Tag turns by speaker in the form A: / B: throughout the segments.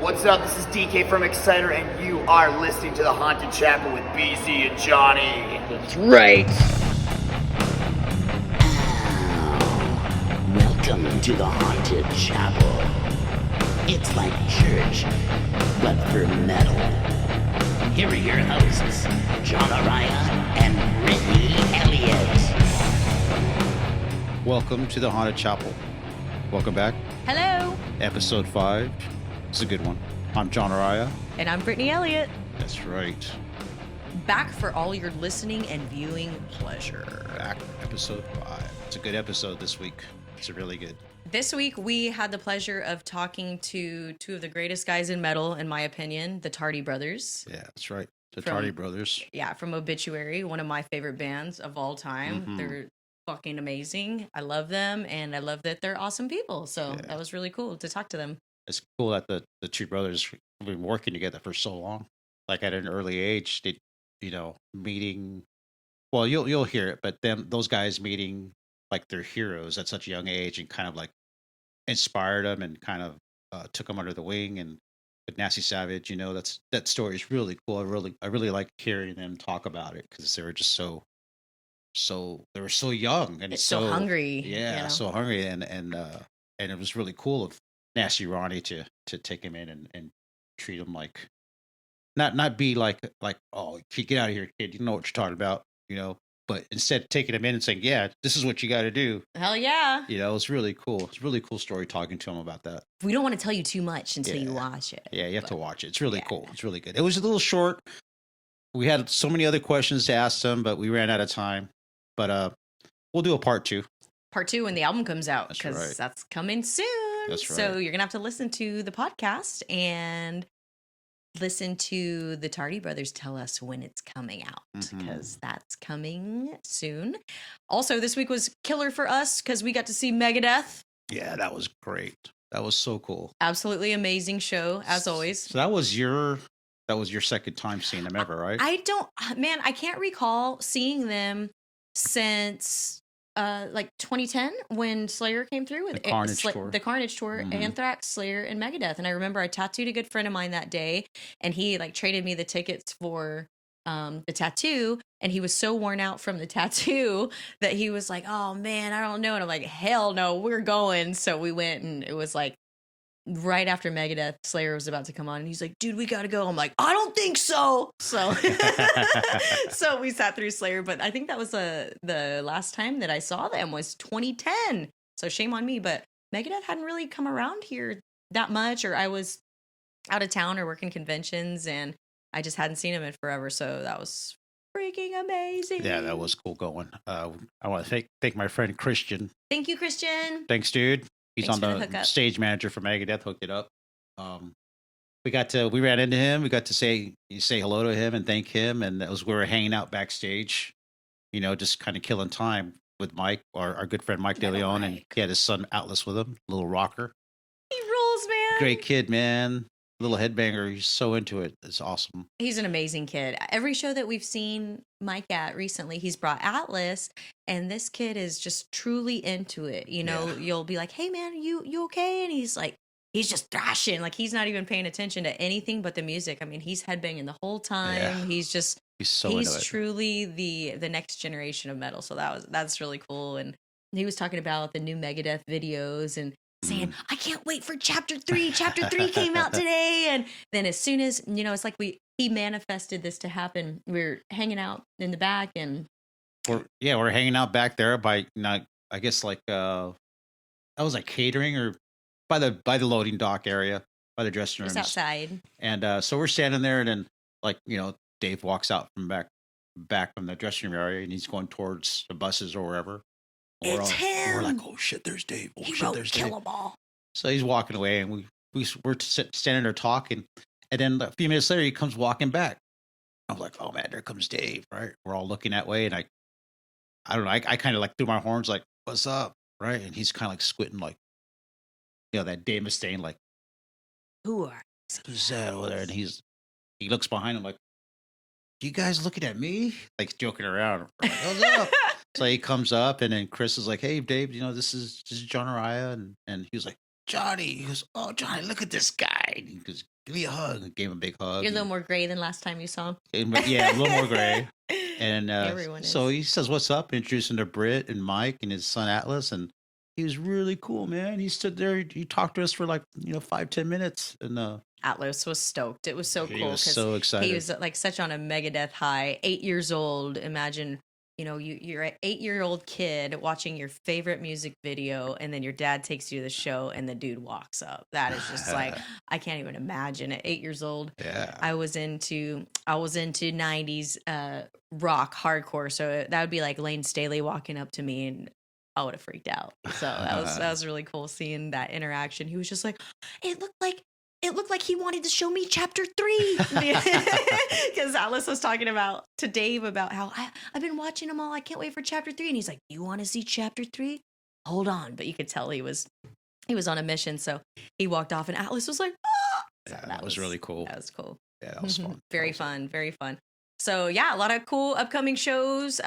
A: What's up? This is DK from Exciter, and you are listening to The Haunted Chapel with BZ and Johnny.
B: That's right.
C: Welcome to the Haunted Chapel. It's like church, but for metal. Here are your hosts, John Araya and Brittany Elliott.
D: Welcome to the Haunted Chapel. Welcome back.
E: Hello.
D: Episode 5. It's a good one. I'm John Araya.
E: And I'm Brittany Elliott.
D: That's right.
E: Back for all your listening and viewing pleasure.
D: Back for episode 5. It's a good episode this week. It's really good.
E: This week, we had the pleasure of talking to two of the greatest guys in metal, in my opinion, the Tardy Brothers.
D: Yeah, that's right. The Tardy Brothers.
E: Yeah, from Obituary, one of my favorite bands of all time.
D: Mm-hmm.
E: They're fucking amazing. I love them, and I love that they're awesome people. So that was really cool to talk to them.
D: It's cool that the two brothers have been working together for so long. Like at an early age, they, meeting. Well, you'll hear it, but those guys meeting like their heroes at such a young age and kind of like inspired them and kind of took them under the wing. And with Nasty Savage, that story is really cool. I really like hearing them talk about it because they were just so they were so young and
E: it's so hungry.
D: Yeah, so hungry and it was really cool of Nasty Ronnie to take him in and treat him like not be like oh, get out of here, kid, you know what you're talking about, but instead taking him in and saying, yeah, this is what you got to do.
E: Hell yeah.
D: It's really cool. It's a really cool story talking to him about that.
E: We don't want to tell you too much until you watch it.
D: Yeah, you have to watch it. It's really cool. It's really good. It was a little short. We had so many other questions to ask them, but we ran out of time. But we'll do a part 2.
E: Part 2 when the album comes out,
D: That's
E: because
D: right.
E: that's coming soon.
D: That's right.
E: So you're going to have to listen to the podcast and listen to the Tardy Brothers tell us when it's coming out, because that's coming soon. Also, this week was killer for us because we got to see Megadeth.
D: Yeah, that was great. That was so cool.
E: Absolutely amazing show, as always.
D: So that was your second time seeing them ever, right?
E: I can't recall seeing them since like 2010 when Slayer came through with
D: the Carnage tour.
E: The Carnage tour, Anthrax, Slayer, and Megadeth. And I remember I tattooed a good friend of mine that day, and he like traded me the tickets for the tattoo, and he was so worn out from the tattoo that he was like, oh man, I don't know. And I'm like, hell no, we're going. So we went, and it was like right after Megadeth, Slayer was about to come on, and he's like, dude, we gotta go. I'm like, I don't think so. So so we sat through Slayer, but I think that was the last time that I saw them was 2010. So shame on me, but Megadeth hadn't really come around here that much, or I was out of town or working conventions, and I just hadn't seen them in forever. So that was freaking amazing.
D: Yeah, that was cool going. I want to thank my friend Christian.
E: Thank you, Christian.
D: Thanks, dude. He's
E: Thanks
D: on
E: for the
D: the
E: hookup.
D: stage manager for Megadeth. Hooked it up. We ran into him. We got to say hello to him and thank him. And that was we were hanging out backstage, just kind of killing time with Mike, our good friend Mike DeLeon, and he had his son Atlas with him, little rocker.
E: He rules, man.
D: Great kid, man. Little headbanger. He's so into it. It's awesome.
E: He's an amazing kid. Every show that we've seen Mike at recently, he's brought Atlas, and this kid is just truly into it. You'll be like, hey man, you okay? And he's like, he's just thrashing. Like he's not even paying attention to anything but the music. I mean, he's headbanging the whole time.
D: Yeah.
E: He's
D: so into it.
E: Truly the next generation of metal. So that's really cool. And he was talking about the new Megadeth videos and saying, I can't wait for chapter 3. Chapter 3 came out today. And then as soon as, it's like he manifested this to happen. We're hanging out in the back, and
D: we're hanging out back there by I guess like that was like catering or by the loading dock area, by the dressing rooms.
E: Just outside.
D: And so we're standing there, and then Dave walks out from back from the dressing room area, and he's going towards the buses or wherever.
E: It's him.
D: We're like, oh shit, there's Dave. Oh
E: he
D: shit,
E: wrote
D: there's
E: Kill
D: Dave.
E: 'Em All.
D: So he's walking away, and we're standing there talking, and then a few minutes later he comes walking back. I'm like, oh man, there comes Dave, right? We're all looking that way, and I don't know, I kind of like threw my horns like, what's up, right? And he's kind of like squinting, like, that Dave Mustaine, like,
E: Who's
D: that over there? And he looks behind him like, you guys looking at me? Like joking around. Like, what's up? So he comes up, and then Chris is like, hey Dave, this is John Araya, and he was like, Johnny. He goes, oh, Johnny, look at this guy. And he goes, give me a hug. I gave him a big hug.
E: You're a little more gray than last time you saw him.
D: Yeah, a little more gray. And
E: Everyone
D: so
E: is.
D: he says, what's up? Introducing to Britt and Mike and his son Atlas. And he was really cool, man. He stood there. He talked to us for like, 5-10 minutes. And
E: Atlas was stoked. It was so
D: he
E: cool
D: was so excited.
E: he was like such on a Megadeth high. 8 years old. Imagine, you're an 8-year-old kid watching your favorite music video, and then your dad takes you to the show, and the dude walks up. That is just like, I can't even imagine. At 8 years old,
D: Yeah.
E: I was into 90s rock hardcore, so that would be like Lane Staley walking up to me, and I would have freaked out. So that was really cool seeing that interaction. He was just like, it looked like he wanted to show me chapter 3, because Alice was talking to Dave about how I've been watching them all. I can't wait for chapter 3, and he's like, "You want to see chapter 3? Hold on." But you could tell he was on a mission. So he walked off, and Atlas was like, "Ah!" So
D: Yeah, that was really cool.
E: That was cool.
D: Yeah, that was fun.
E: Very fun. Very fun. So yeah, a lot of cool upcoming shows.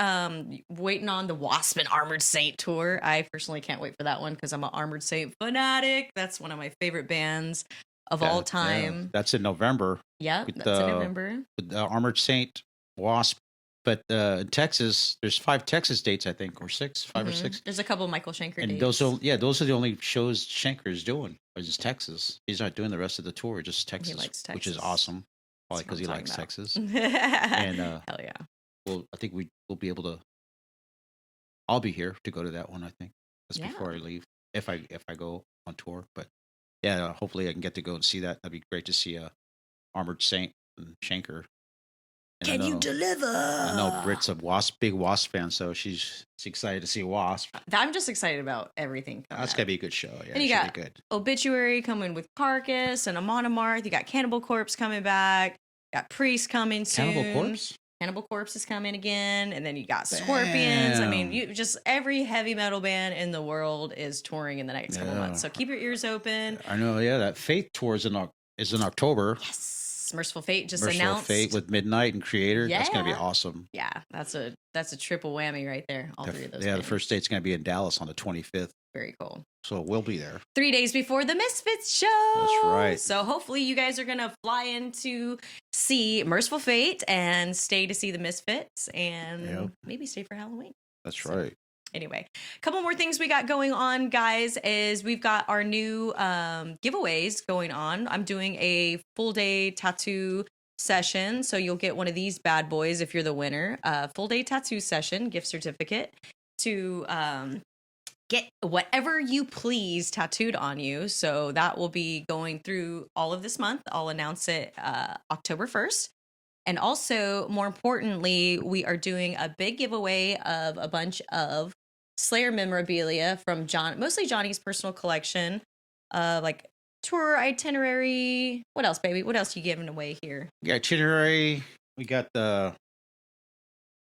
E: Waiting on the Wasp and Armored Saint tour. I personally can't wait for that one because I'm an Armored Saint fanatic. That's one of my favorite bands of all time.
D: Yeah. That's in November.
E: Yeah, that's in November.
D: With the Armored Saint, Wasp. But in Texas, there's 5 Texas dates, I think, or 6, 5 or 6.
E: There's a couple of Michael Schenker
D: And
E: dates.
D: those are the only shows Schenker's doing. Is just Texas. He's not doing the rest of the tour, just Texas,
E: likes
D: which is
E: Texas.
D: awesome. Probably
E: That's
D: because
E: what
D: he
E: I'm
D: likes
E: talking
D: Texas.
E: about.
D: And
E: Hell yeah.
D: well, I think we'll be able to. I'll be here to go to that one. I think that's
E: Yeah.
D: before I leave, if I go on tour. But yeah, hopefully I can get to go and see that. That'd be great to see Armored Saint and Schenker. And
E: Can you deliver?
D: I know Britt's a big Wasp fan, so she's excited to see Wasp.
E: I'm just excited about everything.
D: That's
E: up.
D: gonna be a good show. Yeah,
E: And you
D: it should
E: got
D: be good.
E: Obituary coming with Carcass and Amon Amarth. You got Cannibal Corpse coming back. Got Priest coming soon.
D: Cannibal Corpse.
E: Cannibal Corpse is coming again, and then you got Scorpions. I mean,
D: Bam.
E: you just every heavy metal band in the world is touring in the next couple
D: Yeah.
E: months. So keep your ears open.
D: I know. Yeah, that Faith tour is in October.
E: Yes, Merciful Fate just
D: Merciful
E: announced.
D: Fate with Midnight and Creator. That's gonna be
E: Yeah.
D: awesome.
E: Yeah, that's a triple whammy right there. All three of those.
D: Yeah, the
E: bands.
D: first date's gonna be in Dallas on the 25th,
E: Very cool.
D: so we'll be there.
E: 3 days before the Misfits show.
D: That's right.
E: So hopefully you guys are gonna fly in to see Merciful Fate and stay to see the Misfits and
D: Yep.
E: maybe stay for Halloween.
D: That's
E: So-
D: right.
E: Anyway, a couple more things we got going on, guys, is we've got our new giveaways going on. I'm doing a full day tattoo session, so you'll get one of these bad boys if you're the winner. Full day tattoo session, gift certificate to get whatever you please tattooed on you. So that will be going through all of this month. I'll announce it October 1st. And also, more importantly, we are doing a big giveaway of a bunch of Slayer memorabilia from mostly Johnny's personal collection, like tour itinerary. What else, baby? What else you giving away here?
D: We got itinerary. We got the.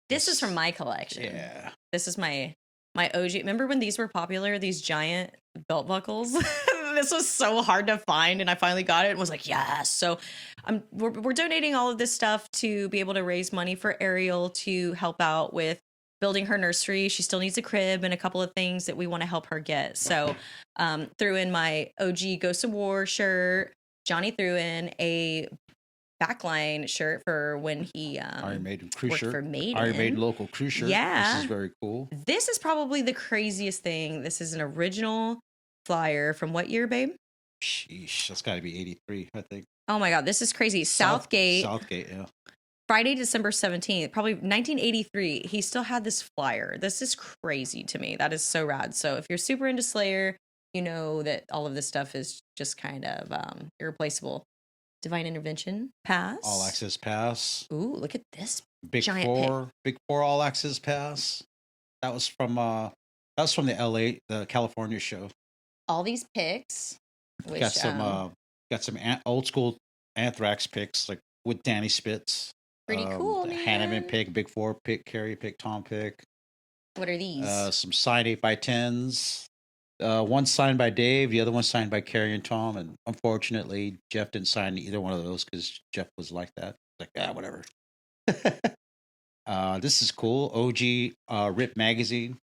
E: This is from my collection.
D: Yeah.
E: This is my OG. Remember when these were popular? These giant belt buckles. This was so hard to find, and I finally got it and was like, yes. So, we're donating all of this stuff to be able to raise money for Ariel to help out with building her nursery. She still needs a crib and a couple of things that we want to help her get. So, threw in my OG Ghost of War shirt. Johnny threw in a backline shirt for when he
D: Iron Maiden crew
E: worked
D: shirt.
E: for Maiden.
D: Iron Maiden local crew shirt.
E: Yeah.
D: This is very cool.
E: This is probably the craziest thing. This is an original flyer from what year, babe?
D: Sheesh, that's got to be 83, I think.
E: Oh my God, this is crazy. Southgate,
D: Southgate, yeah.
E: Friday, December 17th, probably 1983. He still had this flyer. This is crazy to me. That is so rad. So if you're super into Slayer, you know that all of this stuff is just kind of irreplaceable. Divine Intervention Pass.
D: All Access Pass.
E: Ooh, look at this.
D: Big
E: Giant
D: Four. Big Four All Access Pass. That was from the LA, the California show.
E: All these pics. Which,
D: got some old school Anthrax picks, like with Danny Spitz.
E: pretty cool,
D: the
E: man.
D: Hanneman pick, Big Four pick, Carrie pick, Tom pick.
E: What are these?
D: Some signed 8x10s. One signed by Dave, the other one signed by Carrie and Tom. And unfortunately, Jeff didn't sign either one of those because Jeff was like that. Like, whatever. This is cool. OG Rip Magazine.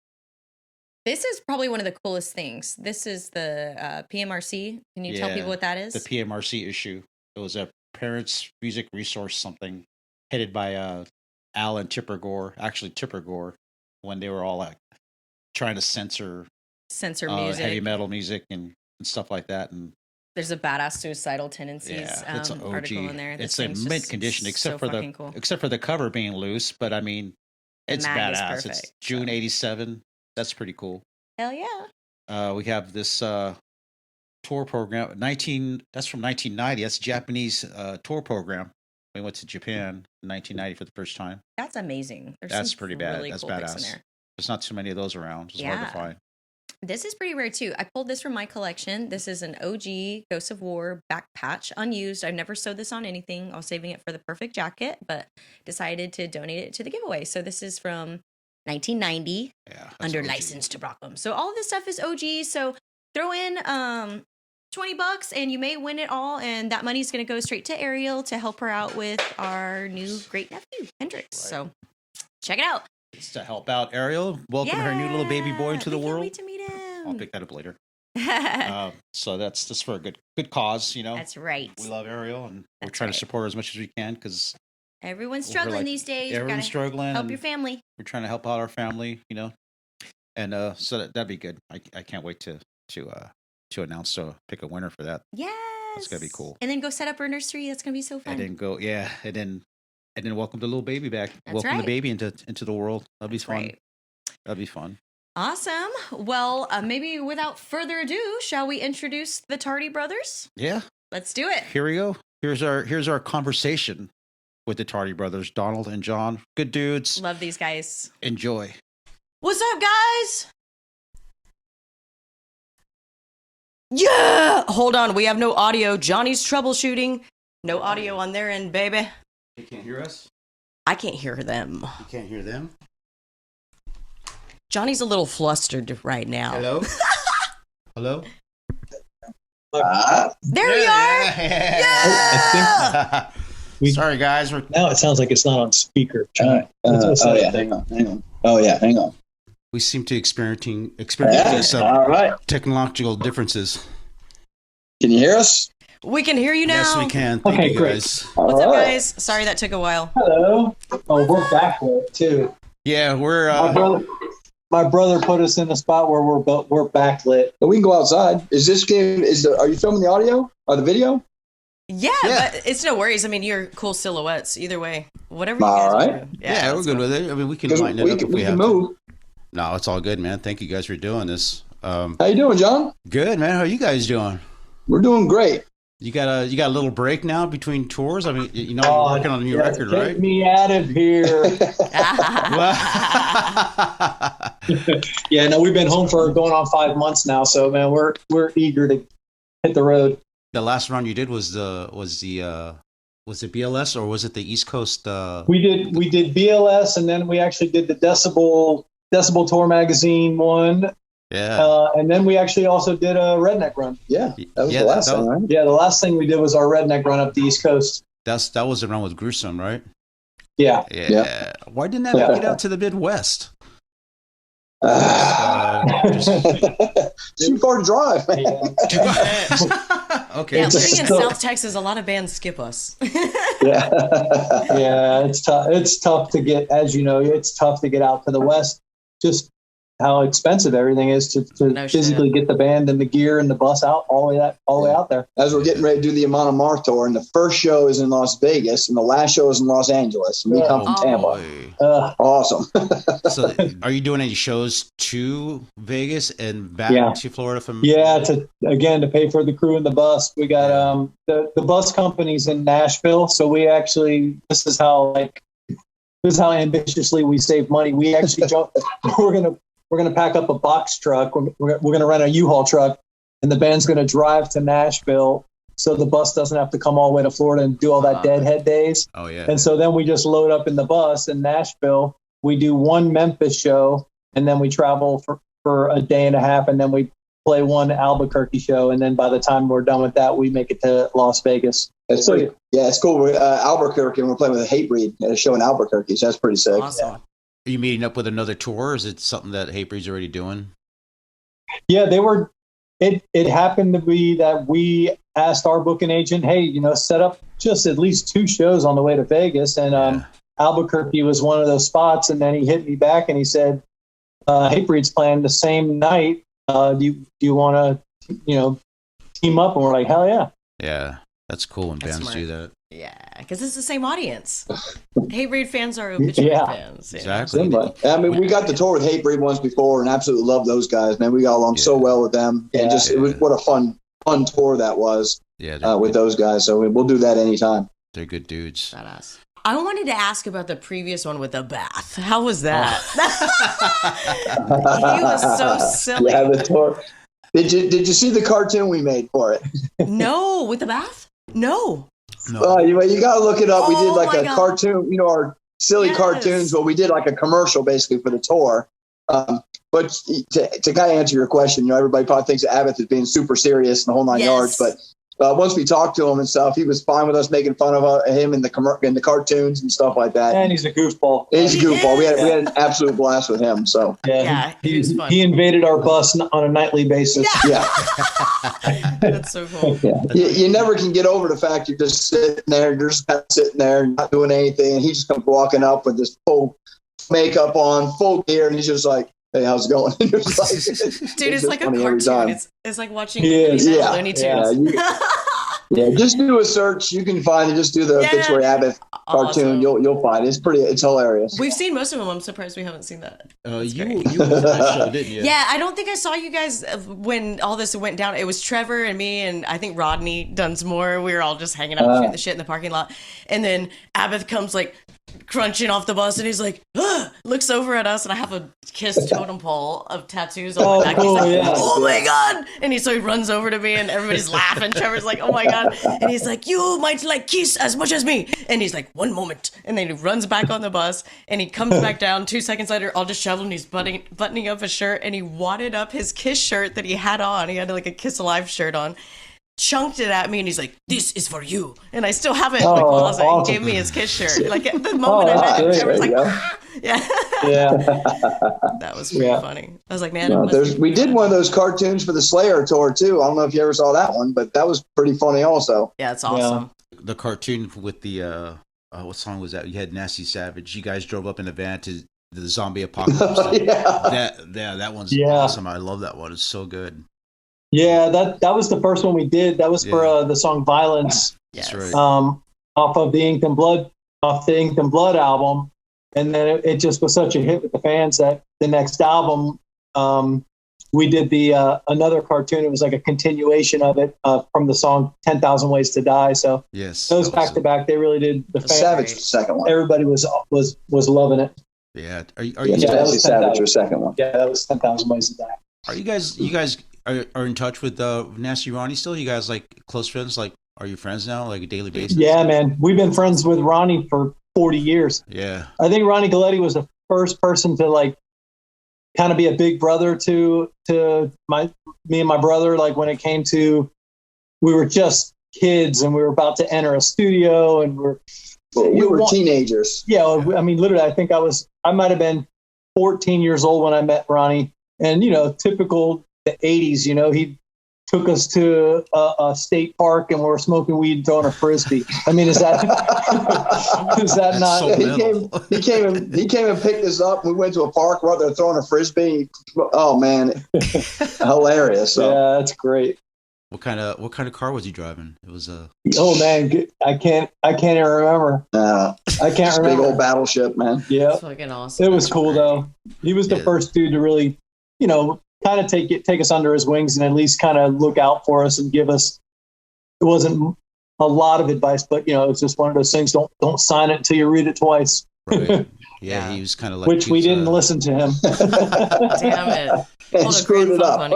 E: This is probably one of the coolest things. This is the PMRC. Can you tell people what that is?
D: The PMRC issue. It was a Parents Music Resource something headed by Al and Tipper Gore. Actually, Tipper Gore, when they were all like trying to censor
E: music,
D: heavy metal music and stuff like that. And
E: there's a badass suicidal tendencies
D: it's an OG.
E: article in there.
D: It's a mint condition, except for the cover being loose. But I mean, it's badass. It's June '87. That's pretty cool.
E: Hell yeah.
D: We have this tour program. That's from 1990. That's a Japanese tour program. We went to Japan in 1990 for the first time.
E: That's amazing.
D: That's pretty bad. That's cool badass. In there. There's not too many of those around. It's hard to find.
E: This is pretty rare too. I pulled this from my collection. This is an OG Ghosts of War back patch, unused. I've never sewed this on anything. I was saving it for the perfect jacket, but decided to donate it to the giveaway. So this is from 1990, under OG. License to Brockham. So all of this stuff is OG. So throw in $20 and you may win it all, and that money's going to go straight to Ariel to help her out with our new great nephew Hendrix. Right. So check it out.
D: It's to help out Ariel, welcome her new little baby boy into the world.
E: Can't wait to meet him.
D: I'll pick that up later. So that's just for a good cause, you know.
E: That's right.
D: We love Ariel, and we're trying to support her as much as we can because
E: everyone's struggling these days.
D: Everyone's struggling.
E: Help your family.
D: We're trying to help out our family, you know, and so that'd be good. I can't wait to announce pick a winner for that.
E: Yes,
D: it's gonna be cool.
E: And then go set up her nursery. That's gonna be so fun.
D: And then welcome the little baby back. Welcome the baby into the world. That'll be fun. Right. That'll be fun.
E: Awesome. Well, maybe without further ado, shall we introduce the Tardy Brothers?
D: Yeah.
E: Let's do it.
D: Here we go. Here's our conversation with the Tardy Brothers, Donald and John. Good dudes.
E: Love these guys.
D: Enjoy.
B: What's up, guys? Yeah! Hold on, we have no audio. Johnny's troubleshooting. No audio on their end, baby.
D: You can't hear us?
B: I can't hear them.
D: You can't hear them?
B: Johnny's a little flustered right now.
D: Hello? Hello?
B: There we are!
D: Yeah! Sorry, guys.
F: Now it sounds like it's not on speaker.
G: Hang on. Oh, yeah, hang on.
D: We seem to experiencing some
G: all right.
D: technological differences.
G: Can you hear us?
B: We can hear you now.
D: Yes, we can. Thank you, guys.
B: What's up, guys? Sorry that took a while.
F: Hello. Oh, we're backlit too.
D: Yeah, we're.
F: My brother put us in a spot where we're backlit.
G: But we can go outside. Is this game? Are you filming the audio or the video?
B: Yeah, but it's no worries. I mean, you're cool silhouettes. Either way, whatever. You
G: all
B: guys
G: right.
B: do.
D: Yeah, we're good with it. I mean, we can line it up if we have
G: move.
D: to. No, it's all good, man. Thank you guys for doing this.
G: How you doing, John?
D: Good, man. How are you guys doing?
G: We're doing great.
D: You got a little break now between tours? I mean, you're working on a new record, right?
F: Get me out of here. Yeah, no, we've been home for going on 5 months now, so man, we're eager to hit the road.
D: The last run you did was it BLS or was it the East Coast?
F: We did BLS, and then we actually did the Decibel Tour Magazine one.
D: Yeah.
F: And then we actually also did a redneck run.
G: Yeah. That was the last thing, right?
F: Yeah, the last thing we did was our redneck run up the East Coast.
D: That was the run with Gruesome, right?
F: Yeah.
D: Yeah. Why didn't that get out to the Midwest?
G: Too far to drive.
D: Okay.
B: Yeah, living in South Texas, a lot of bands skip us.
F: Yeah, it's tough. It's tough to get, as you know, it's tough to get out to the West. Just how expensive everything is to physically get the band and the gear and the bus out all the way out there.
G: As we're getting ready to do the Amon Amarth tour, and the first show is in Las Vegas, and the last show is in Los Angeles, and we come from Tampa. Awesome.
D: So, are you doing any shows to Vegas and back to Florida from?
F: Yeah, to pay for the crew and the bus. We got the bus company's in Nashville, so we actually this is how ambitiously we save money. We actually we're gonna pack up a box truck. We're gonna rent a U-Haul truck, and the band's gonna drive to Nashville, so the bus doesn't have to come all the way to Florida and do all that Deadhead days.
D: Oh yeah.
F: And so then we just load up in the bus in Nashville. We do one Memphis show, and then we travel for a day and a half, and then we play one Albuquerque show, and then by the time we're done with that, we make it to Las Vegas.
G: It's cool. We're Albuquerque, and we're playing with a Hatebreed at a show in Albuquerque, so that's pretty sick.
B: Awesome.
D: Are you meeting up with another tour, or is it something that Hatebreed's already doing?
F: Yeah, they were. It happened to be that we asked our booking agent, hey, set up just at least 2 shows on the way to Vegas, and Albuquerque was one of those spots. And then he hit me back and he said, Hatebreed's playing the same night. Do you want to, team up? And we're like, hell yeah.
D: Yeah, that's cool when bands do that.
B: Yeah, because it's the same audience. Hatebreed fans are Obituary fans.
D: Exactly.
G: I mean, we got to tour with Hatebreed once before and absolutely love those guys, man. We got along so well with them. And it was what a fun tour that was with those guys. So we'll do that anytime.
D: They're good dudes.
B: Badass. I wanted to ask about the previous one with the bath. How was that? He was so silly.
G: Yeah, the tour. Did you see the cartoon we made for it?
B: No, with the bath? No.
G: You got to look it up. We did like a cartoon, our silly cartoons, but we did like a commercial basically for the tour. But to kind of answer your question, everybody probably thinks of Abbott as being super serious and the whole 9 yards. But once we talked to him and stuff, he was fine with us making fun of him in the cartoons and stuff like that.
F: And he's a goofball.
G: He's a goofball. We had an absolute blast with him. So
B: he was fun.
F: He invaded our bus on a nightly basis.
G: Yeah.
B: That's so cool.
G: Yeah. You never can get over the fact you're just sitting there, not doing anything, and he just comes walking up with this full makeup on, full gear, and he's just like, hey, how's it going?
B: Dude, it's like a cartoon. It's like watching Looney Tunes.
G: Yeah, just do a search. You can find it. Just do the Obituary Abbott cartoon. You'll find it. It's hilarious.
B: We've seen most of them. I'm surprised we haven't seen that.
D: You were on that show, didn't you?
B: Yeah, I don't think I saw you guys when all this went down. It was Trevor and me, and I think Rodney Dunsmore. We were all just hanging out, shooting the shit in the parking lot. And then Abbott comes like crunching off the bus, and he's like, looks over at us, and I have a Kiss totem pole of tattoos on my back. He's like, oh my god! And so he runs over to me, and everybody's laughing. Trevor's like, oh my god! And he's like, you might like Kiss as much as me. And he's like, one moment. And then he runs back on the bus, and he comes back down. 2 seconds later, all disheveled, and he's buttoning up his shirt, and he wadded up his Kiss shirt that he had on. He had like a Kiss Alive shirt on. Chunked it at me, and he's like, this is for you. And I still have it in my closet. Awesome. He gave me his Kiss shirt. Like at the moment I met him, Trevor's like, yeah. That was pretty funny. I was like, man,
G: we did one of those cartoons for the Slayer tour too. I don't know if you ever saw that one, but that was pretty funny also.
B: Yeah, it's awesome.
D: The cartoon with the what song was that? You had Nasty Savage. You guys drove up in a van to the zombie apocalypse. That one's awesome. I love that one. It's so good.
F: Yeah, that was the first one we did. That was for the song "Violence."
B: Yes.
D: That's right.
F: Off of the Ink and Blood album, and then it just was such a hit with the fans that the next album we did the another cartoon. It was like a continuation of it from the song 10,000 Ways to Die. So those back to back, they really did. The
G: Savage was the second one.
F: Everybody was loving it.
D: Yeah, are you
G: Nasty Savage was the second one?
F: Yeah, that was 10,000 Ways to Die.
D: Are you guys are in touch with Nasty Ronnie still? You guys like close friends? Like, are you friends now, like a daily basis?
F: Yeah, man. We've been friends with Ronnie for 40 years.
D: Yeah.
F: I think Ronnie Galletti was the first person to like kind of be a big brother to me and my brother. Like when it came to, we were just kids and we were about to enter a studio and
G: we were teenagers.
F: Yeah. I mean, literally, I think I might've been 14 years old when I met Ronnie, and, typical the 80s, he took us to a state park and we were smoking weed and throwing a frisbee. I mean, is that not?
D: So
G: he came and picked us up. We went to a park. We're out there throwing a frisbee. Oh man, hilarious! So.
F: Yeah, that's great.
D: What kind of car was he driving? It was a.
F: Oh man, I can't even remember. I can't remember.
G: Big old battleship, man.
F: Yeah,
B: that's fucking awesome.
F: It was cool though. He was the first dude to really, kind of take us under his wings and at least kind of look out for us and give us. It wasn't a lot of advice, but it's just one of those things. Don't sign it until you read it twice.
D: Right. Yeah, he was kind of like.
F: Which we didn't listen to him.
B: Damn it!
G: And screwed it up.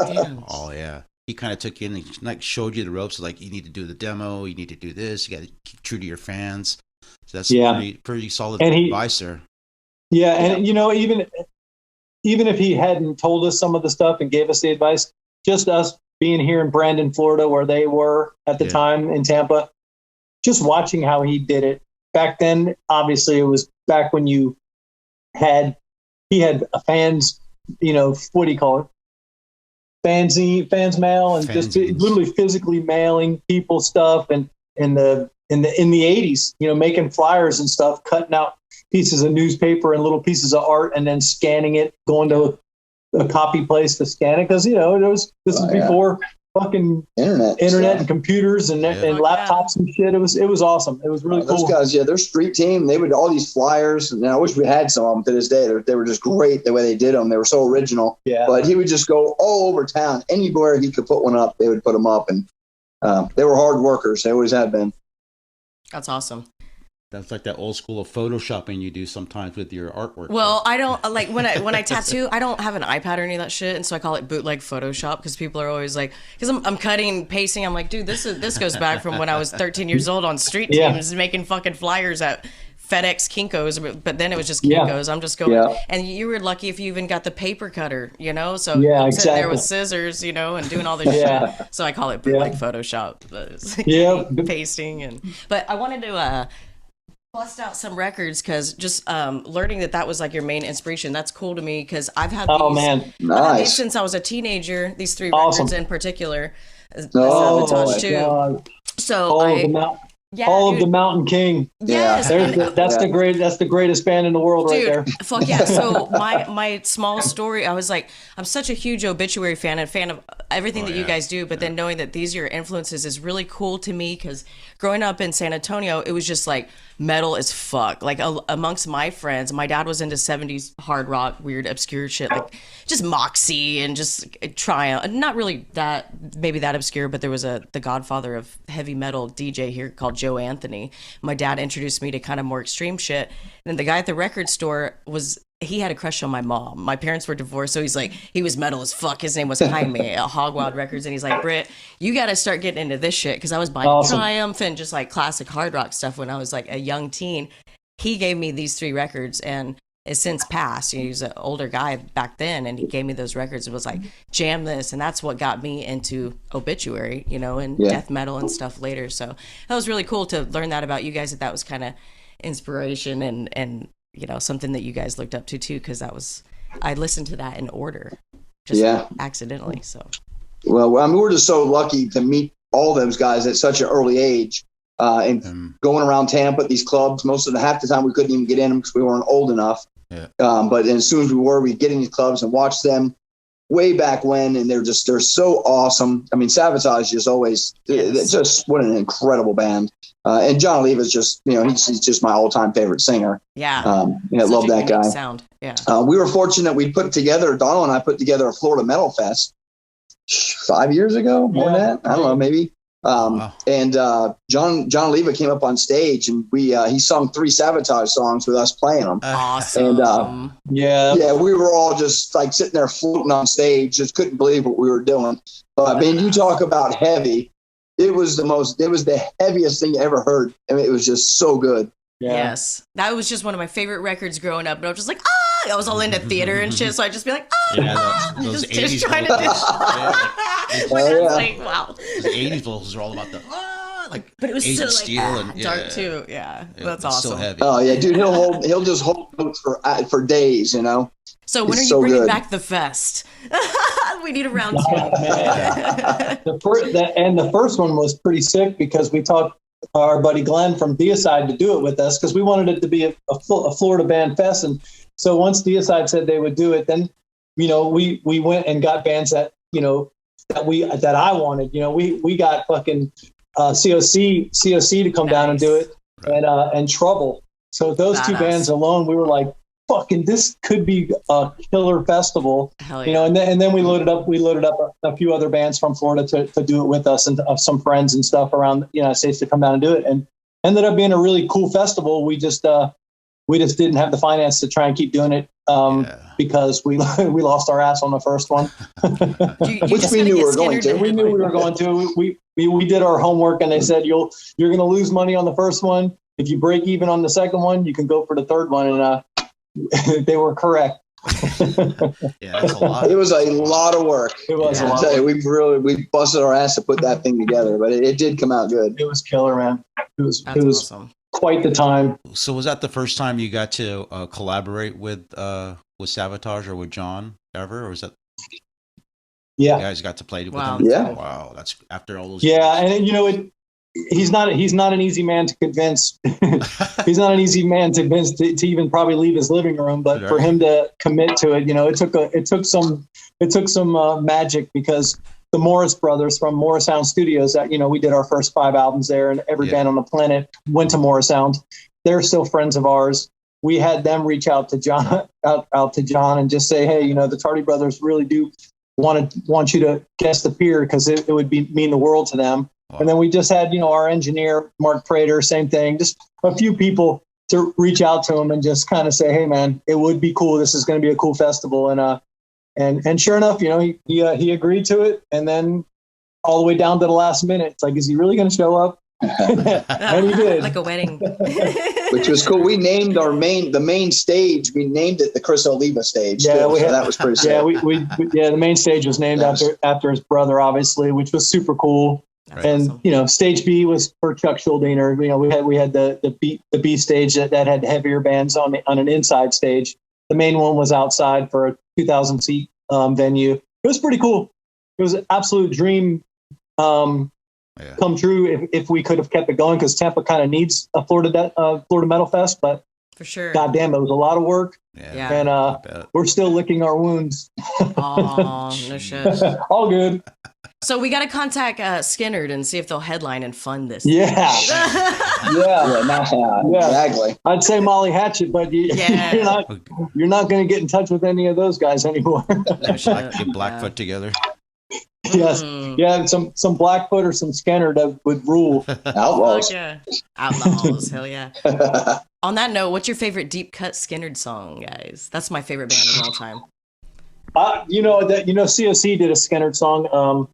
B: Damn.
D: Oh yeah. He kind of took you in and like showed you the ropes. Like, you need to do the demo. You need to do this. You got to keep true to your fans. So that's pretty solid advice there.
F: Yeah, and even if he hadn't told us some of the stuff and gave us the advice, just us being here in Brandon, Florida, where they were at the time in Tampa, just watching how he did it. Back then, obviously, it was back when he had fans, what do you call it? fans mail, and just literally physically mailing people stuff, and in the 80s, making flyers and stuff, cutting out pieces of newspaper and little pieces of art, and then scanning it, going to a copy place to scan it, because this was before fucking internet and computers and laptops and shit. It was awesome. It was really cool.
G: Those guys, their street team, they would all these flyers, and I wish we had some of them to this day. They were just great the way they did them. They were so original. Yeah. But he would just go all over town, anywhere he could put one up, they would put them up, and they were hard workers. They always have been.
B: That's awesome.
D: That's like that old school of photoshopping you do sometimes with your artwork.
B: Well, I don't like when I tattoo, I don't have an iPad or any of that shit, and so I call it bootleg Photoshop, because people are always like, because I'm cutting, pasting, I'm like, dude, this goes back from when I was 13 years old on street teams making fucking flyers at FedEx Kinko's, but then it was just Kinko's. I'm just going, and you were lucky if you even got the paper cutter, so I'm sitting there with scissors, and doing all this shit. So I call it bootleg Photoshop. Pasting but I wanted to bust out some records, because just learning that was like your main inspiration, that's cool to me, because I've had these,
G: nice.
B: I've had these since I was a teenager, these 3 records in particular. Sabotage too. God. So
F: All of the Mountain King.
B: Yes.
F: That's the greatest band in the world,
B: dude,
F: right there.
B: Fuck yeah. So my small story, I was like, I'm such a huge Obituary fan and fan of everything that you guys do, but then knowing that these are your influences is really cool to me, because growing up in San Antonio, it was just like metal as fuck. Like amongst my friends, my dad was into 70s hard rock, weird, obscure shit, like just Moxie and just Triumph. Not really maybe that obscure, but there was the godfather of heavy metal DJ here called Joe Anthony. My dad introduced me to kind of more extreme shit. And then the guy at the record store he had a crush on my mom. My parents were divorced, so he was metal as fuck. His name was Jaime at Hog Wild Records, and he's like, Britt, you got to start getting into this shit, because I was buying Triumph and just like classic hard rock stuff when I was like a young teen. He gave me these 3 records, and it's since passed. He was an older guy back then, and he gave me those records and was like, jam this, and that's what got me into Obituary, and death metal and stuff later. So that was really cool to learn that about you guys, that was kind of inspiration and something that you guys looked up to too, because I listened to that in order, just accidentally. So,
G: well, I mean, we're just so lucky to meet all those guys at such an early age, and going around Tampa at these clubs. Most of half the time we couldn't even get in them because we weren't old enough. Yeah. But as soon as we were, we'd get in these clubs and watch them way back when, and they're so awesome. I mean, Sabotage is always just what an incredible band. And John Oliva's just, he's just my all-time favorite singer.
B: Yeah.
G: I love that guy.
B: Sound. Yeah.
G: We were fortunate. Donald and I put together a Florida Metal Fest 5 years ago, more than that. I don't know, maybe. And John Oliva came up on stage, and he sung 3 Sabotage songs with us playing them.
B: Awesome.
G: And we were all just like sitting there floating on stage, just couldn't believe what we were doing. But I mean, you talk about heavy. It was the heaviest thing you ever heard. I mean, it was just so good.
B: Yeah. Yes. That was just one of my favorite records growing up. And I was just like, I was all into theater and shit. So I'd just be like,
D: those
B: just trying to do like, wow.
D: The 80s vocals are all about the,
B: but it was
D: Agent
B: so
D: Steel
B: and dark too. Yeah. That's awesome.
D: So heavy.
G: Oh yeah, dude, he'll just hold notes for days,
B: So when are you bringing back the fest? We need a round 2.
F: The first one was pretty sick, because we talked our buddy Glenn from Deicide to do it with us, because we wanted it to be a Florida band fest. And so once Deicide said they would do it, then we went and got bands that that I wanted. We got fucking COC to come down and do it, and Trouble. So those 2 bands alone, we were like, fucking, this could be a killer festival.
B: Hell yeah.
F: And then we loaded up a few other bands from Florida to do it with us, and some friends and stuff around the United States to come down and do it, and ended up being a really cool festival. We just didn't have the finance to try and keep doing it, because we lost our ass on the first one.
G: Which we knew we were going to.
F: We knew we were going to. We did our homework, and they said you're going to lose money on the first one. If you break even on the second one, you can go for the third one, and they were correct.
D: That's a lot.
G: It was a lot of work.
F: It was a lot.
G: I'll tell you, we busted our ass to put that thing together, but it did come out good.
F: It was killer, man. It was
B: awesome.
F: Quite the time.
D: So was that the first time you got to collaborate with Sabotage or with John ever, or was that?
F: Yeah.
D: You guys got to play with
B: Wow.
D: him.
G: Yeah.
D: Wow, that's after all those.
F: Yeah,
D: years.
F: and he's not an easy man to convince. He's not an easy man to convince to even probably leave his living room. But for him to commit to it, it took some magic, because the Morris brothers from Morris Sound Studios, that we did our first 5 albums there, and every band on the planet went to Morris Sound. They're still friends of ours. We had them reach out to John, and just say, hey, the Tardy Brothers really do want you to guest appear, because it would mean the world to them. Wow. And then we just had, our engineer, Mark Prater, same thing, just a few people to reach out to him and just kind of say, hey man, it would be cool. This is going to be a cool festival. And sure enough, he agreed to it. And then all the way down to the last minute, it's like, is he really going to show up? And he did.
B: Like a wedding.
G: Which was cool. We named the main stage. We named it the Chris Oliva stage.
F: Yeah,
G: so that was pretty sick.
F: Yeah, the main stage was named after his brother, obviously, which was super cool.
B: That's
F: and
B: awesome.
F: stage B was for Chuck Schuldiner. We had the B stage that had heavier bands on an inside stage. The main one was outside for a 2,000 seat venue. It was pretty cool. It was an absolute dream come true if we could have kept it going, because Tampa kind of needs a Florida Metal Fest. But
B: For sure.
F: goddamn, it was a lot of work.
B: Yeah.
F: And we're still licking our wounds.
B: Oh, no shit.
F: All good.
B: So we got to contact Skinnerd and see if they'll headline and fund this.
F: Yeah.
G: Exactly.
F: I'd say Molly Hatchet, but
B: Yeah.
F: you're not going to get in touch with any of those guys anymore.
B: No shit.
D: Like get Blackfoot together.
F: Yes. Yeah, some Blackfoot or some Skinner that would rule.
G: Outlaws.
B: Fuck yeah. Outlaws. Hell yeah. On that note, what's your favorite deep cut Skinnerd song, guys? That's my favorite band of all time.
F: COC did a Skinner song,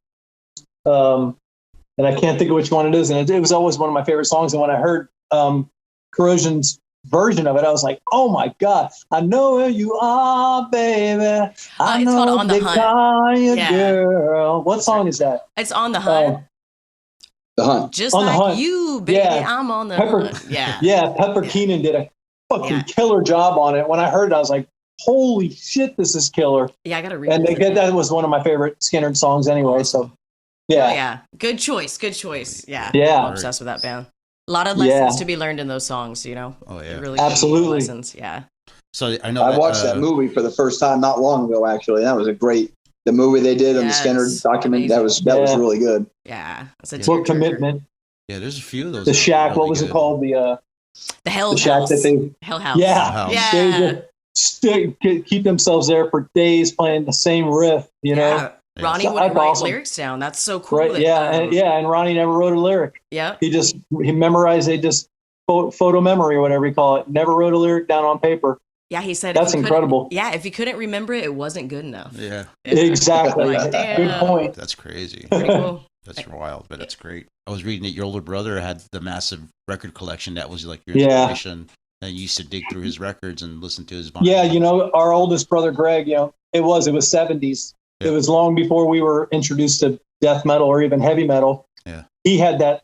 F: and I can't think of which one it is, and it was always one of my favorite songs. And when I heard Corrosion's version of it, I was like, "Oh my god, I know where you are, baby. I
B: it's
F: know
B: called On the
F: they
B: Hunt.
F: call you
B: Yeah.
F: girl." What song is that?
B: It's On the Hunt.
G: The Hunt.
B: Just
F: On the
B: like
F: Hunt.
B: you, baby.
F: Yeah.
B: I'm on the
F: Pepper-
B: hunt. Yeah.
F: Yeah, Pepper Keenan did a fucking
B: Yeah.
F: killer job on it. When I heard it, I was like, "Holy shit, this is killer!"
B: Yeah, I got to read
F: And
B: it.
F: that was one of my favorite Skinner songs anyway. So, yeah.
B: Yeah. Good choice. Good choice. Yeah.
F: Yeah.
B: I'm obsessed with that band. A lot of lessons to be learned in those songs,
D: Oh yeah.
B: Really good
F: Absolutely.
B: lessons. Yeah.
D: So I know
G: I watched that movie for the first time not long ago. Actually, that was the movie they did on the
B: Yes,
G: Skinner document.
B: amazing.
G: That was really good.
B: Yeah. It's a
F: For
B: tearjerker.
F: Commitment.
D: Yeah, there's a few of those.
F: The
D: that are
F: Shack.
D: really
F: What was it
D: good.
F: called?
B: The Hell
F: The Shack
B: House.
F: that they.
B: Hell House.
F: Yeah.
D: House.
B: Yeah.
F: They just keep themselves there for days playing the same riff. You know.
B: Yeah. Ronnie
F: So
B: wouldn't
F: that's
B: write
F: awesome.
B: lyrics down. That's so cool.
F: Right.
B: that,
F: Yeah. And Ronnie never wrote a lyric.
B: Yeah.
F: He memorized. They just photo memory or whatever you call it. Never wrote a lyric down on paper.
B: Yeah. He said
F: That's
B: if you
F: incredible.
B: couldn't- Yeah. If you couldn't remember it, it wasn't good enough.
D: Yeah,
F: Exactly.
B: Like, damn.
F: Good point.
D: that's crazy.
B: Pretty cool.
D: That's wild, but it's great. I was reading that your older brother had the massive record collection that was like your
F: Yeah.
D: inspiration. And you used to dig through his records and listen to his vinyl.
F: Yeah. Our oldest brother Greg. It was 70s.
D: Yeah.
F: It was long before we were introduced to death metal or even heavy metal.
D: Yeah.
F: He had that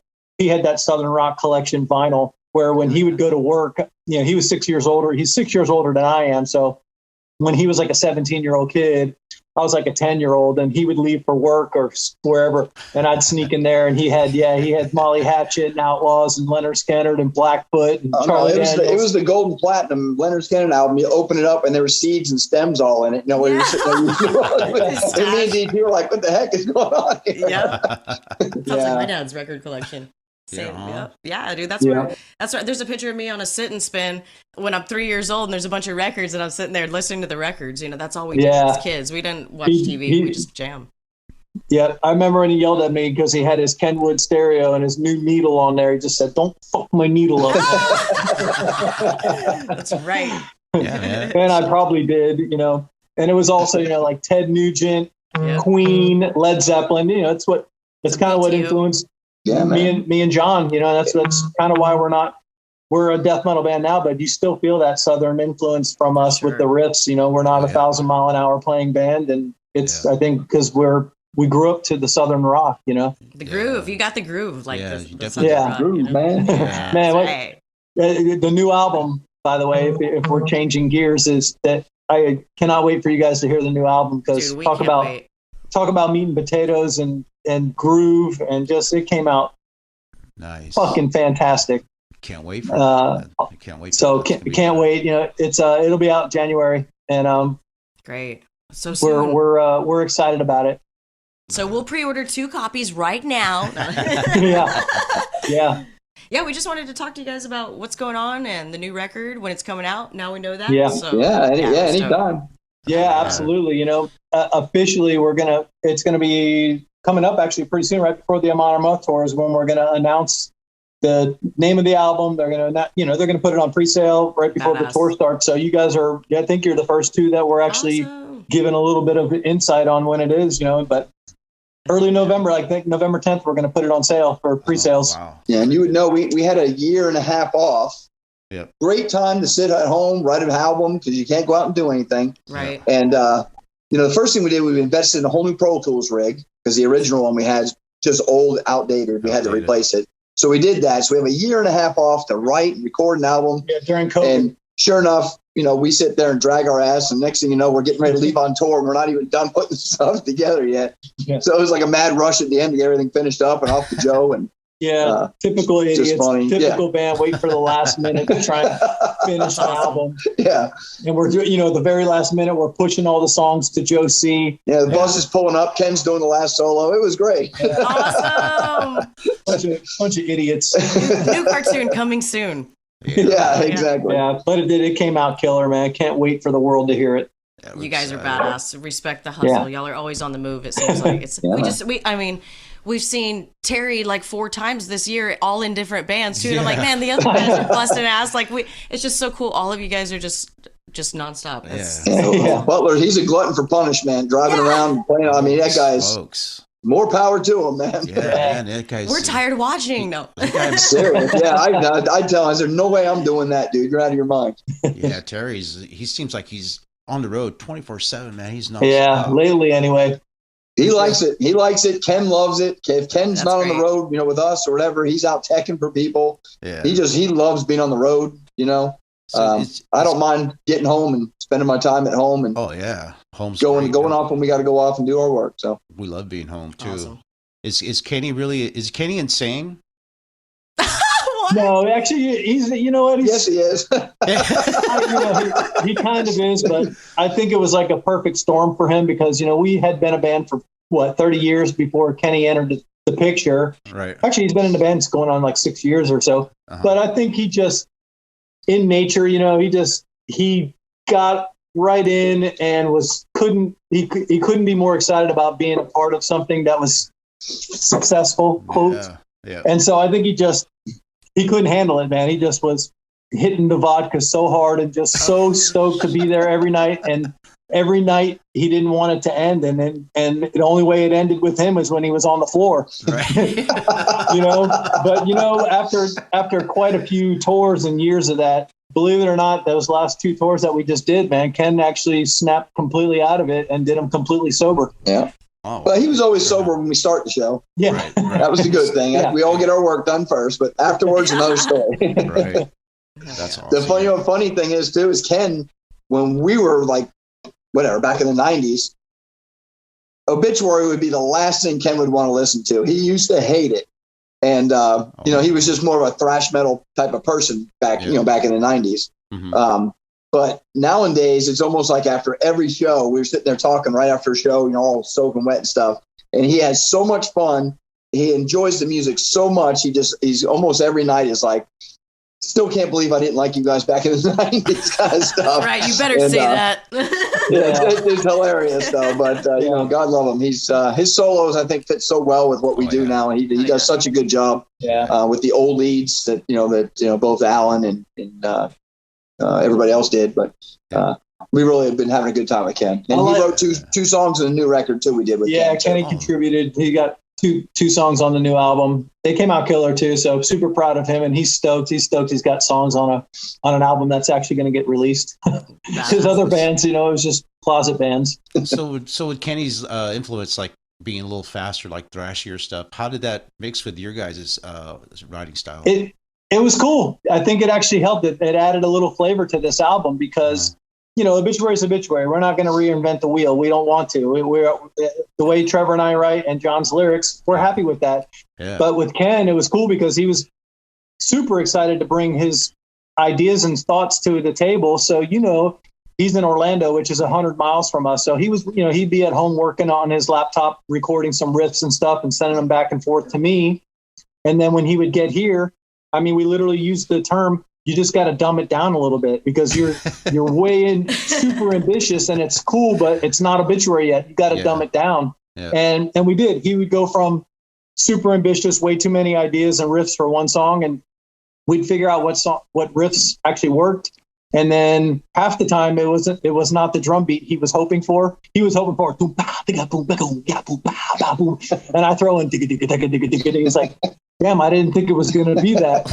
F: Southern Rock collection vinyl where when he would go to work, he was 6 years older. He's 6 years older than I am. So when he was like a 17-year-old kid, I was like a 10-year-old, and he would leave for work or wherever, and I'd sneak in there, and he had Molly Hatchet and Outlaws and Leonard Skinner and Blackfoot and Charlie Daniels.
G: It was the Golden Platinum Leonard Skinner album. You open it up, and there were seeds and stems all in it. Where you're sitting there, and me and DP were like, "What the heck is going on here?"
B: Yeah. Sounds
F: Yeah.
B: like my dad's record collection. Same.
D: Yeah.
B: Yeah, dude. That's right. There's a picture of me on a sit and spin when I'm 3 years old, and there's a bunch of records, and I'm sitting there listening to the records. That's all we did as kids. We didn't watch TV. We just jam.
F: Yeah, I remember when he yelled at me because he had his Kenwood stereo and his new needle on there. He just said, "Don't fuck my needle up."
B: That's right.
D: Yeah.
F: And I probably did, And it was also, like Ted Nugent,
B: Yeah.
F: Queen, Led Zeppelin. It's kind of what
B: BTO.
F: influenced
G: Yeah, man.
F: me and John. That's kind of why we're a death metal band now, but you still feel that Southern influence from us with the riffs. We're not a 1,000-mile-an-hour playing band, and it's I think because we grew up to the Southern rock.
B: The groove. You got the groove. Like
D: Yeah,
B: the
D: you definitely
B: Southern
F: got
B: rock,
G: Groove, man.
D: Yeah.
F: Man,
B: Right.
F: the new album, by the way, if we're changing gears, is that I cannot wait for you guys to hear the new album because
B: Dude, we
F: talk
B: can't
F: about
B: wait.
F: talk about meat and potatoes and groove, and just it came out
D: Nice.
F: fucking fantastic.
D: Can't wait for that. I can't wait.
F: So can't wait. You know, it's it'll be out January, and
B: Great. So soon.
F: we're excited about it.
B: So we'll pre-order 2 copies right now.
F: Yeah.
B: Yeah, we just wanted to talk to you guys about what's going on and the new record when it's coming out. Now we know that.
F: Yeah.
B: So,
G: Anytime.
F: Yeah, absolutely. You know, officially it's gonna be coming up actually pretty soon, right before the Amon Amarth tour is when we're gonna announce the name of the album. They're gonna put it on pre-sale right before the tour starts. So you guys I think you're the first 2 that we're actually giving a little bit of insight on when it is, you know, but early November, I think November 10th, we're going to put it on sale for pre-sales.
D: Oh, wow.
G: Yeah, and you would know we had a year and a half off.
D: Yep.
G: Great time to sit at home, write an album because you can't go out and do anything.
B: Right.
G: And the first thing we did, we invested in a whole new Pro Tools rig because the original one we had is just old, outdated. We had to replace it. So we did that. So we have a year and a half off to write and record an album.
F: Yeah, during COVID.
G: And sure enough, we sit there and drag our ass, and next thing you know, we're getting ready to leave on tour, and we're not even done putting stuff together yet. Yeah. So it was like a mad rush at the end to get everything finished up and off to Joe. And
F: typical idiots,
G: funny.
F: Typical band, wait for the last minute to try and finish the album.
G: Yeah.
F: And we're doing, the very last minute, we're pushing all the songs to Joe C.
G: Yeah, the bus is pulling up. Ken's doing the last solo. It was great.
F: Yeah.
B: Awesome.
F: bunch of idiots.
B: New cartoon coming soon.
G: Yeah, exactly.
F: Yeah, but it came out killer, man. Can't wait for the world to hear it.
B: You guys are badass. Respect the hustle.
F: Yeah.
B: Y'all are always on the move. It seems like it's. We've seen Terry like 4 times this year, all in different bands too. And I'm like, man, the other bands are busting ass. Like it's just so cool. All of you guys are just nonstop.
G: Butler, he's a glutton for punishment, driving around playing. I mean, that guy's. More power to him, man.
D: Yeah, man, that guy's.
B: We're tired watching. No,
G: I'm serious. Yeah, I tell him, there's no way I'm doing that, dude. You're out of your mind.
D: Yeah, he seems like he's on the road 24/7, man. He's not.
F: Yeah, lately anyway.
G: He likes it. He likes it. Ken loves it. If Ken's not on the road, with us or whatever, he's out teching for people.
D: Yeah.
G: He loves being on the road. So I don't mind getting home and spending my time at home and
D: home's
G: going off when we got to go off and do our work. So
D: we love being home too.
B: Awesome.
D: Is Kenny insane?
F: No, actually, he's. You know what?
G: Yes, he is.
F: He kind of is, but I think it was like a perfect storm for him because we had been a band for 30 years before Kenny entered the picture.
D: Right.
F: Actually, he's been in the band going on like 6 years or so. Uh-huh. But I think he just, in nature, he got right in and couldn't be more excited about being a part of something that was successful, quote.
D: Yeah.
F: And so I think he couldn't handle it, man. He just was hitting the vodka so hard and just so stoked to be there every night. And every night he didn't want it to end. And the only way it ended with him was when he was on the floor. Right. But after quite a few tours and years of that, believe it or not, those last 2 tours that we just did, man, Ken actually snapped completely out of it and did them completely sober.
G: Yeah. Oh, well, he was always sober when we start the show.
F: Yeah.
D: Right.
G: That was the good thing. We all get our work done first, but afterwards, another story.
D: Right. That's awesome.
G: The funny thing is, too, is Ken, when we were like, back in the 90s, Obituary would be the last thing Ken would want to listen to. He used to hate it. And, he was just more of a thrash metal type of person back in the 90s. Mm-hmm. But nowadays, it's almost like after every show, we were sitting there talking right after a show, all soaking wet and stuff. And he has so much fun. He enjoys the music so much. He's almost every night is like, still can't believe I didn't like you guys back in the 90s kind of stuff.
B: Right. You better say that.
G: It's hilarious though. But, God love him. He's, his solos, I think, fit so well with what we do now. He does such a good job with the old leads that both Alan and everybody else did, but we really have been having a good time with Ken. And he wrote two songs in a new record too. We did with Ken.
F: Kenny contributed. He got two songs on the new album. They came out killer too. So super proud of him, and he's stoked. He's got songs on an album that's actually going to get released. His other bands, it was just closet bands.
D: So with Kenny's influence, like being a little faster, like thrashier stuff, how did that mix with your guys' writing style?
F: It was cool. I think it actually helped. It added a little flavor to this album because Obituary is Obituary. We're not going to reinvent the wheel. We don't want to. We're the way Trevor and I write and John's lyrics, we're happy with that.
D: Yeah.
F: But with Ken, it was cool because he was super excited to bring his ideas and thoughts to the table. So, he's in Orlando, which is 100 miles from us. So he was, he'd be at home working on his laptop, recording some riffs and stuff and sending them back and forth to me. And then when he would get here, we literally used the term, you just got to dumb it down a little bit because you're super ambitious and it's cool, but it's not Obituary yet. You got to dumb it down. Yeah. And we did. He would go from super ambitious, way too many ideas and riffs for one song, and we'd figure out what riffs actually worked. And then half the time it was not the drum beat he was hoping for. He was hoping for and I throw in it's like, damn, I didn't think it was going to be that.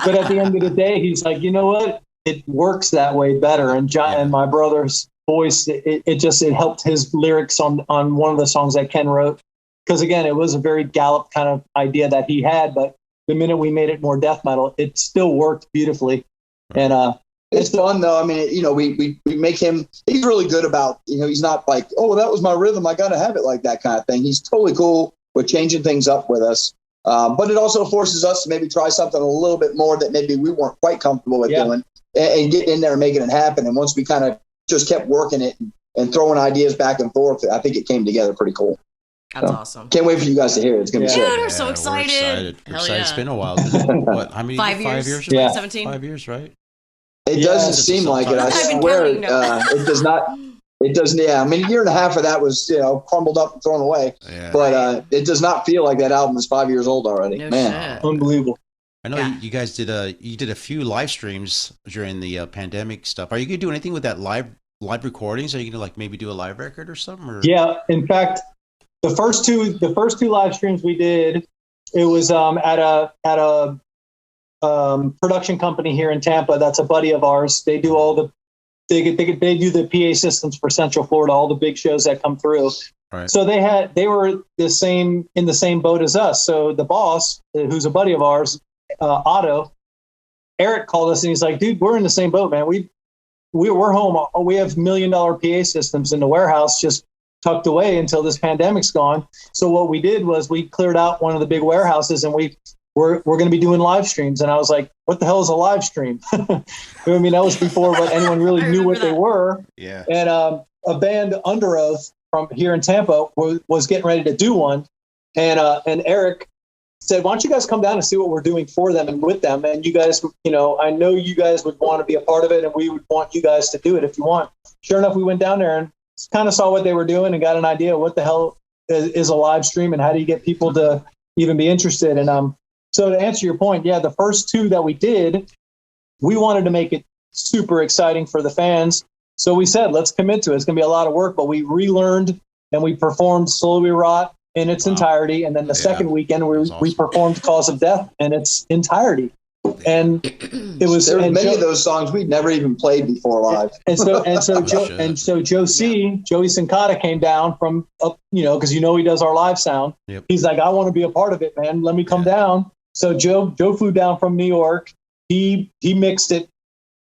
F: But at the end of the day, he's like, you know what? It works that way better. And John and my brother's voice, it helped his lyrics on one of the songs that Ken wrote. Because again, it was a very Gallup kind of idea that he had, but the minute we made it more death metal, it still worked beautifully. And
G: it's fun though. We make him, he's really good about, he's not like, oh, that was my rhythm, I got to have it like that kind of thing. He's totally cool with changing things up with us. But it also forces us to maybe try something a little bit more that maybe we weren't quite comfortable with doing and getting in there and making it happen. And once we kind of just kept working it and throwing ideas back and forth, I think it came together pretty cool.
B: That's awesome.
G: Can't wait for you guys to hear it. It's going to be sick.
B: Dude, we're so excited.
D: We're excited. It's been a while. What? How many?
B: 5 years.
D: 5 years?
B: 2017.
D: 5 years, right?
G: It doesn't seem like it. I swear it does not. It doesn't. Yeah, a year and a half of that was crumbled up and thrown away. Yeah. But it does not feel like that album is 5 years old already.
B: No
G: Man,
B: shit.
F: Unbelievable.
D: I know you guys did a few live streams during the pandemic stuff. Are you gonna do anything with that live recordings? Are you gonna maybe do a live record or something? Or?
F: Yeah, in fact, the first two live streams we did, it was at a production company here in Tampa. That's a buddy of ours. They do they do the PA systems for Central Florida, all the big shows that come through.
D: Right.
F: So they were in the same boat as us. So the boss, who's a buddy of ours, Otto, Eric called us and he's like, dude, we're in the same boat, man. We're home. We have $1 million PA systems in the warehouse, just tucked away until this pandemic's gone. So what we did was we cleared out one of the big warehouses and we're going to be doing live streams. And I was like, what the hell is a live stream? That was before anyone really knew what they were.
D: Yeah.
F: And a band, Under Oath, from here in Tampa was getting ready to do one. And Eric said, why don't you guys come down and see what we're doing for them and with them? And you guys, I know you guys would want to be a part of it and we would want you guys to do it if you want. Sure enough, we went down there and kind of saw what they were doing and got an idea of what the hell is a live stream and how do you get people to even be interested. And so to answer your point, the first two that we did, we wanted to make it super exciting for the fans. So we said, let's commit to it. It's going to be a lot of work, but we relearned and we performed Slowly We Rot in its entirety. And then the second weekend, we performed Cause of Death in its entirety. And it was
G: there were many of those songs we'd never even played before live.
F: And so Joey Sincata came down from up, because he does our live sound.
D: Yep.
F: He's like, I want to be a part of it, man. Let me come down. So Joe flew down from New York. He mixed it.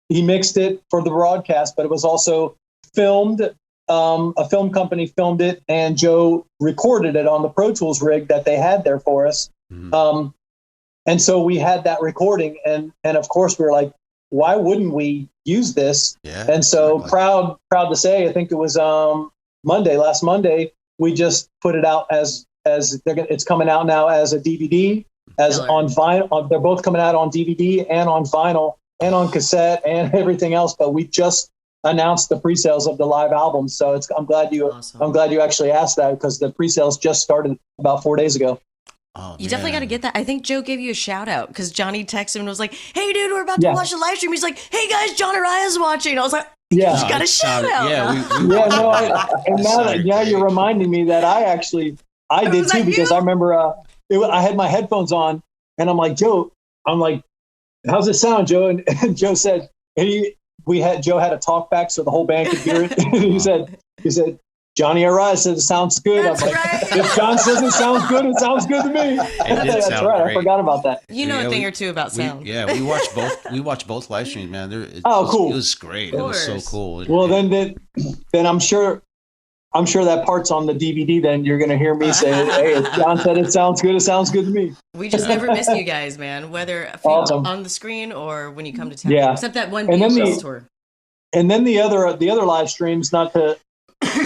F: He mixed it for the broadcast, but it was also filmed. A film company filmed it, and Joe recorded it on the Pro Tools rig that they had there for us. Mm-hmm. And so we had that recording, and of course we were like, why wouldn't we use this? Yeah, and so proud to say, I think it was last Monday, we just put it out as it's coming out now as a DVD, on vinyl. They're both coming out on DVD and on vinyl and on cassette and everything else. But we just announced the pre-sales of the live album, so I'm glad you actually asked that because the pre-sales just started about 4 days ago.
B: Oh, you definitely got to get that. I think Joe gave you a shout out because Johnny texted him and was like, hey dude, we're about to watch the live stream. He's like, hey guys, John Araya's watching. I was like, you got a shout out.
F: Now you're reminding me that I did too, because I remember I had my headphones on and I'm like, Joe, how's it sound, Joe? And Joe said, Joe had a talk back so the whole band could hear it. he said, Johnny Araya said it sounds good.
B: That's
F: I'm like,
B: right.
F: if John says it sounds good, it sounds good to me. That's
D: sound
F: right.
D: great.
F: I forgot about that.
B: You know a thing or two about sound.
D: We watched both. We watched both live streams, man.
F: Cool.
D: It was great. It was so cool.
F: Well, then I'm sure that part's on the DVD. Then you're gonna hear me say, "Hey, if John said it sounds good. It sounds good to me."
B: We just never miss you guys, man. Whether
F: Awesome.
B: on the screen or when you come to town.
F: Yeah.
B: Except that one
F: And then
B: Beatles
F: the-
B: tour.
F: And then the other live streams, not to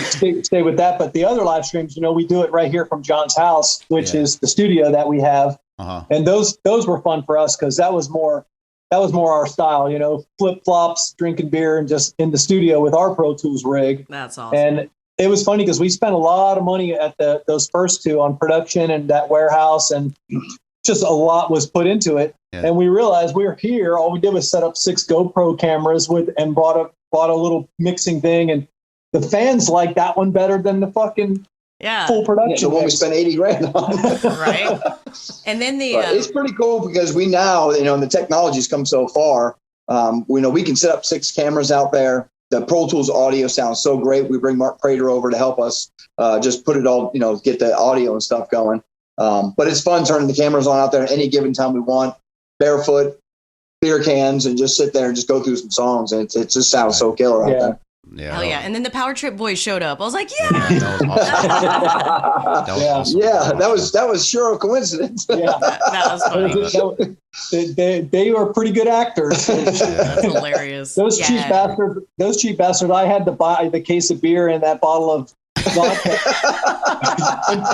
F: stay with that, but the other live streams, we do it right here from John's house, which is the studio that we have. And those were fun for us because that was more our style, flip flops, drinking beer, and just in the studio with our Pro Tools rig.
B: That's awesome.
F: And it was funny because we spent a lot of money at those first two on production and that warehouse, and just a lot was put into it. Yeah. And we realized we were here. All we did was set up 6 GoPro cameras and bought a little mixing thing, and the fans liked that one better than the fucking full production.
G: The one we spent $80,000 on.
B: Right. And then
G: it's pretty cool because we now, the technology's come so far. We can set up 6 cameras out there. The Pro Tools audio sounds so great. We bring Mark Prater over to help us just put it all, get the audio and stuff going. But it's fun turning the cameras on out there at any given time we want, barefoot, beer cans, and just sit there and just go through some songs. And it just sounds so killer out there.
D: Yeah.
B: Hell yeah. And then the Power Trip boys showed up. I was like, yeah.
D: That was awesome.
G: Yeah, that was sure a coincidence.
F: Yeah.
B: That was funny.
F: They were pretty good actors.
B: That's hilarious.
F: Those cheap bastards, I had to buy the case of beer and that bottle of vodka and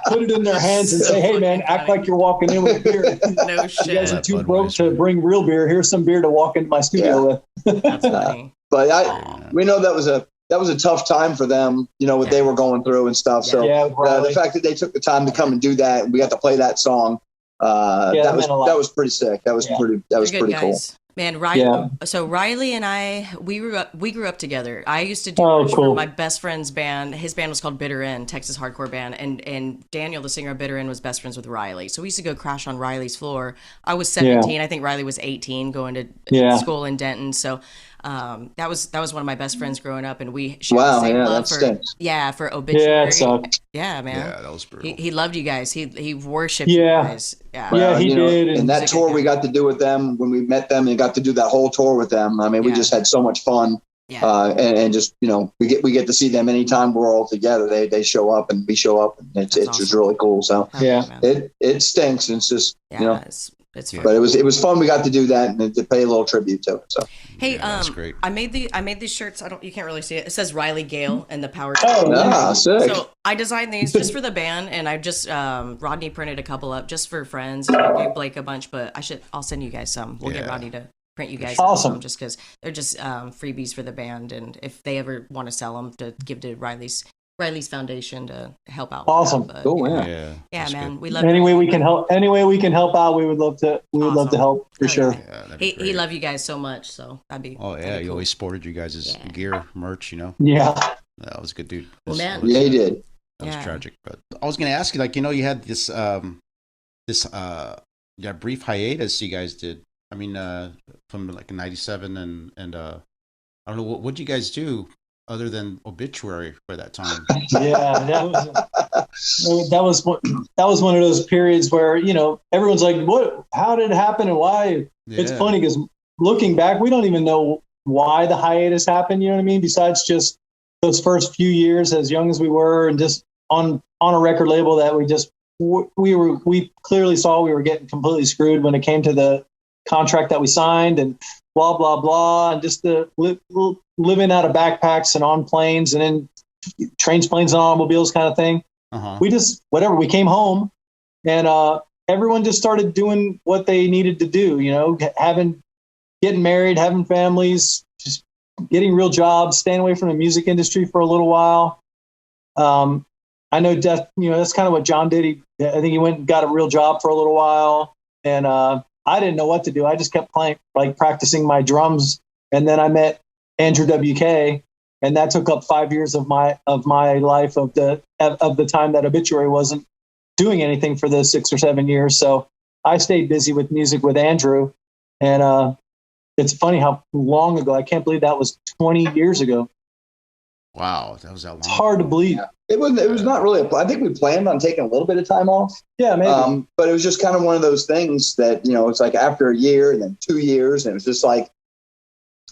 F: put it in their hands and say, "Hey man, act like you're walking in with beer."
B: No shit.
F: You guys are too broke to bring real beer. Here's some beer to walk into my studio with.
B: That's funny.
G: But we know that was a tough time for them, what they were going through and stuff. So the fact that they took the time to come and do that, and we got to play that song, that was pretty sick. That was pretty cool.
B: Man, Riley. So Riley and I, we grew up together. I used to do for my best friend's band. His band was called Bitter End, Texas hardcore band, and Daniel, the singer of Bitter End, was best friends with Riley. So we used to go crash on Riley's floor. I was 17. I think Riley was 18, going to school in Denton. So that was one of my best friends growing up, and we shared the same love for Obituary. Yeah, man.
D: Yeah, that was brutal.
B: He loved you guys. He worshipped you guys. Yeah,
F: well, he did.
G: And that tour we got to do with them when we met them, and got to do that whole tour with them. I mean, we just had so much fun. Yeah. And just we get to see them anytime we're all together. They show up and we show up, and it's awesome. Just really cool. So it stinks. And it's just it's fun. But it was fun. We got to do that and to pay a little tribute to it. So
B: hey,
D: that's great.
B: I made these shirts. You can't really see it. It says Riley Gale and the Power.
G: Sick.
B: So I designed these just for the band, and I just Rodney printed a couple up just for friends. I gave Blake a bunch, but I'll send you guys some. We'll get Rodney to print you guys some just because they're just freebies for the band, and if they ever want to sell them, to give to Riley's foundation to help out.
F: Awesome.
B: But,
G: cool.
B: Yeah, man.
D: Good.
B: We love
F: any way we can help. Any way we can help out, we would love to. We would love to help for sure.
B: Yeah, he loved you guys so much, so that'd be.
D: Oh yeah, you always sported you guys' gear, merch.
F: Yeah.
D: That was a good dude.
B: Well, man.
G: Yeah, he did.
D: That was tragic, but I was going to ask you, you had this brief hiatus you guys did. I mean, from like '97 and I don't know what did you guys do other than Obituary for that time.
F: Yeah, that was one of those periods where everyone's like, "What? How did it happen and why?" Yeah. It's funny because looking back, we don't even know why the hiatus happened. You know what I mean? Besides just those first few years, as young as we were, and just on a record label that we clearly saw we were getting completely screwed when it came to the contract that we signed and blah blah blah, and just the living out of backpacks and on planes and in trains, planes, and automobiles kind of thing. We just we came home, and everyone just started doing what they needed to do. Getting married, having families, just getting real jobs, staying away from the music industry for a little while. I know that's kind of what John did. I think he went and got a real job for a little while, and I didn't know what to do. I just kept playing, practicing my drums, and then I met Andrew WK, and that took up 5 years of my life of the time that Obituary wasn't doing anything for those 6 or 7 years. So I stayed busy with music with Andrew, and it's funny how long ago. I can't believe that was 20 years ago.
D: Wow, that was that long.
F: It's hard to believe.
G: Yeah. It was not really. I think we planned on taking a little bit of time off.
F: Yeah, maybe.
G: But it was just kind of one of those things that, it's like after a year and then 2 years, and it was just like,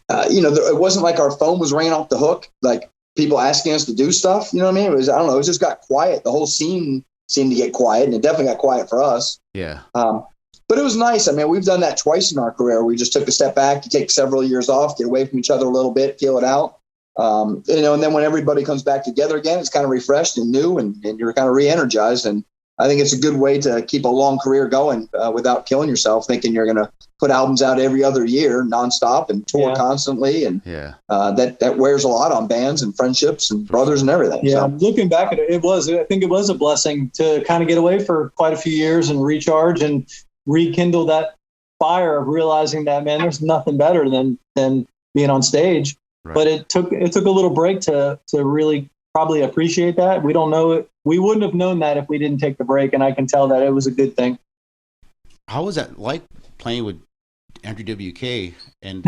G: it wasn't like our phone was ringing off the hook, like people asking us to do stuff. You know what I mean? It was, I don't know, it just got quiet. The whole scene seemed to get quiet, and it definitely got quiet for us.
D: Yeah.
G: But it was nice. I mean, we've done that twice in our career. We just took a step back to take several years off, get away from each other a little bit, feel it out. And then when everybody comes back together again, it's kind of refreshed and new, and you're kind of re-energized. And I think it's a good way to keep a long career going without killing yourself, thinking you're going to put albums out every other year nonstop and tour constantly. And that wears a lot on bands and friendships and brothers and everything.
F: Yeah,
G: so.
F: Looking back at it, I think it was a blessing to kind of get away for quite a few years and recharge and rekindle that fire of realizing that, man, there's nothing better than being on stage. Right. But it took a little break to really probably appreciate that. We don't know it. We wouldn't have known that if we didn't take the break, and I can tell that it was a good thing.
D: How was that like playing with Andrew WK? And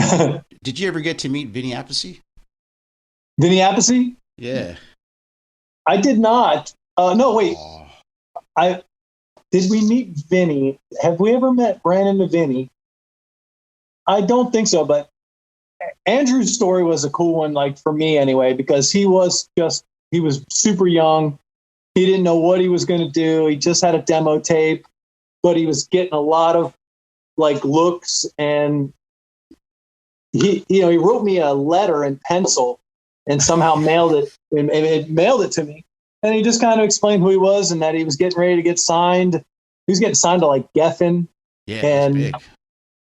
D: did you ever get to meet Vinny Appice?
F: Vinny Appice?
D: Yeah.
F: I did not. No, wait. Did we meet Vinny? Have we ever ran into Vinny? I don't think so, but Andrew's story was a cool one, like for me anyway, because he was super young. He didn't know what he was going to do. He just had a demo tape, but he was getting a lot of like looks, and he wrote me a letter in pencil and somehow mailed it to me. And he just kind of explained who he was and that he was getting ready to get signed. He was getting signed to like Geffen.
D: Yeah,
F: and
D: big.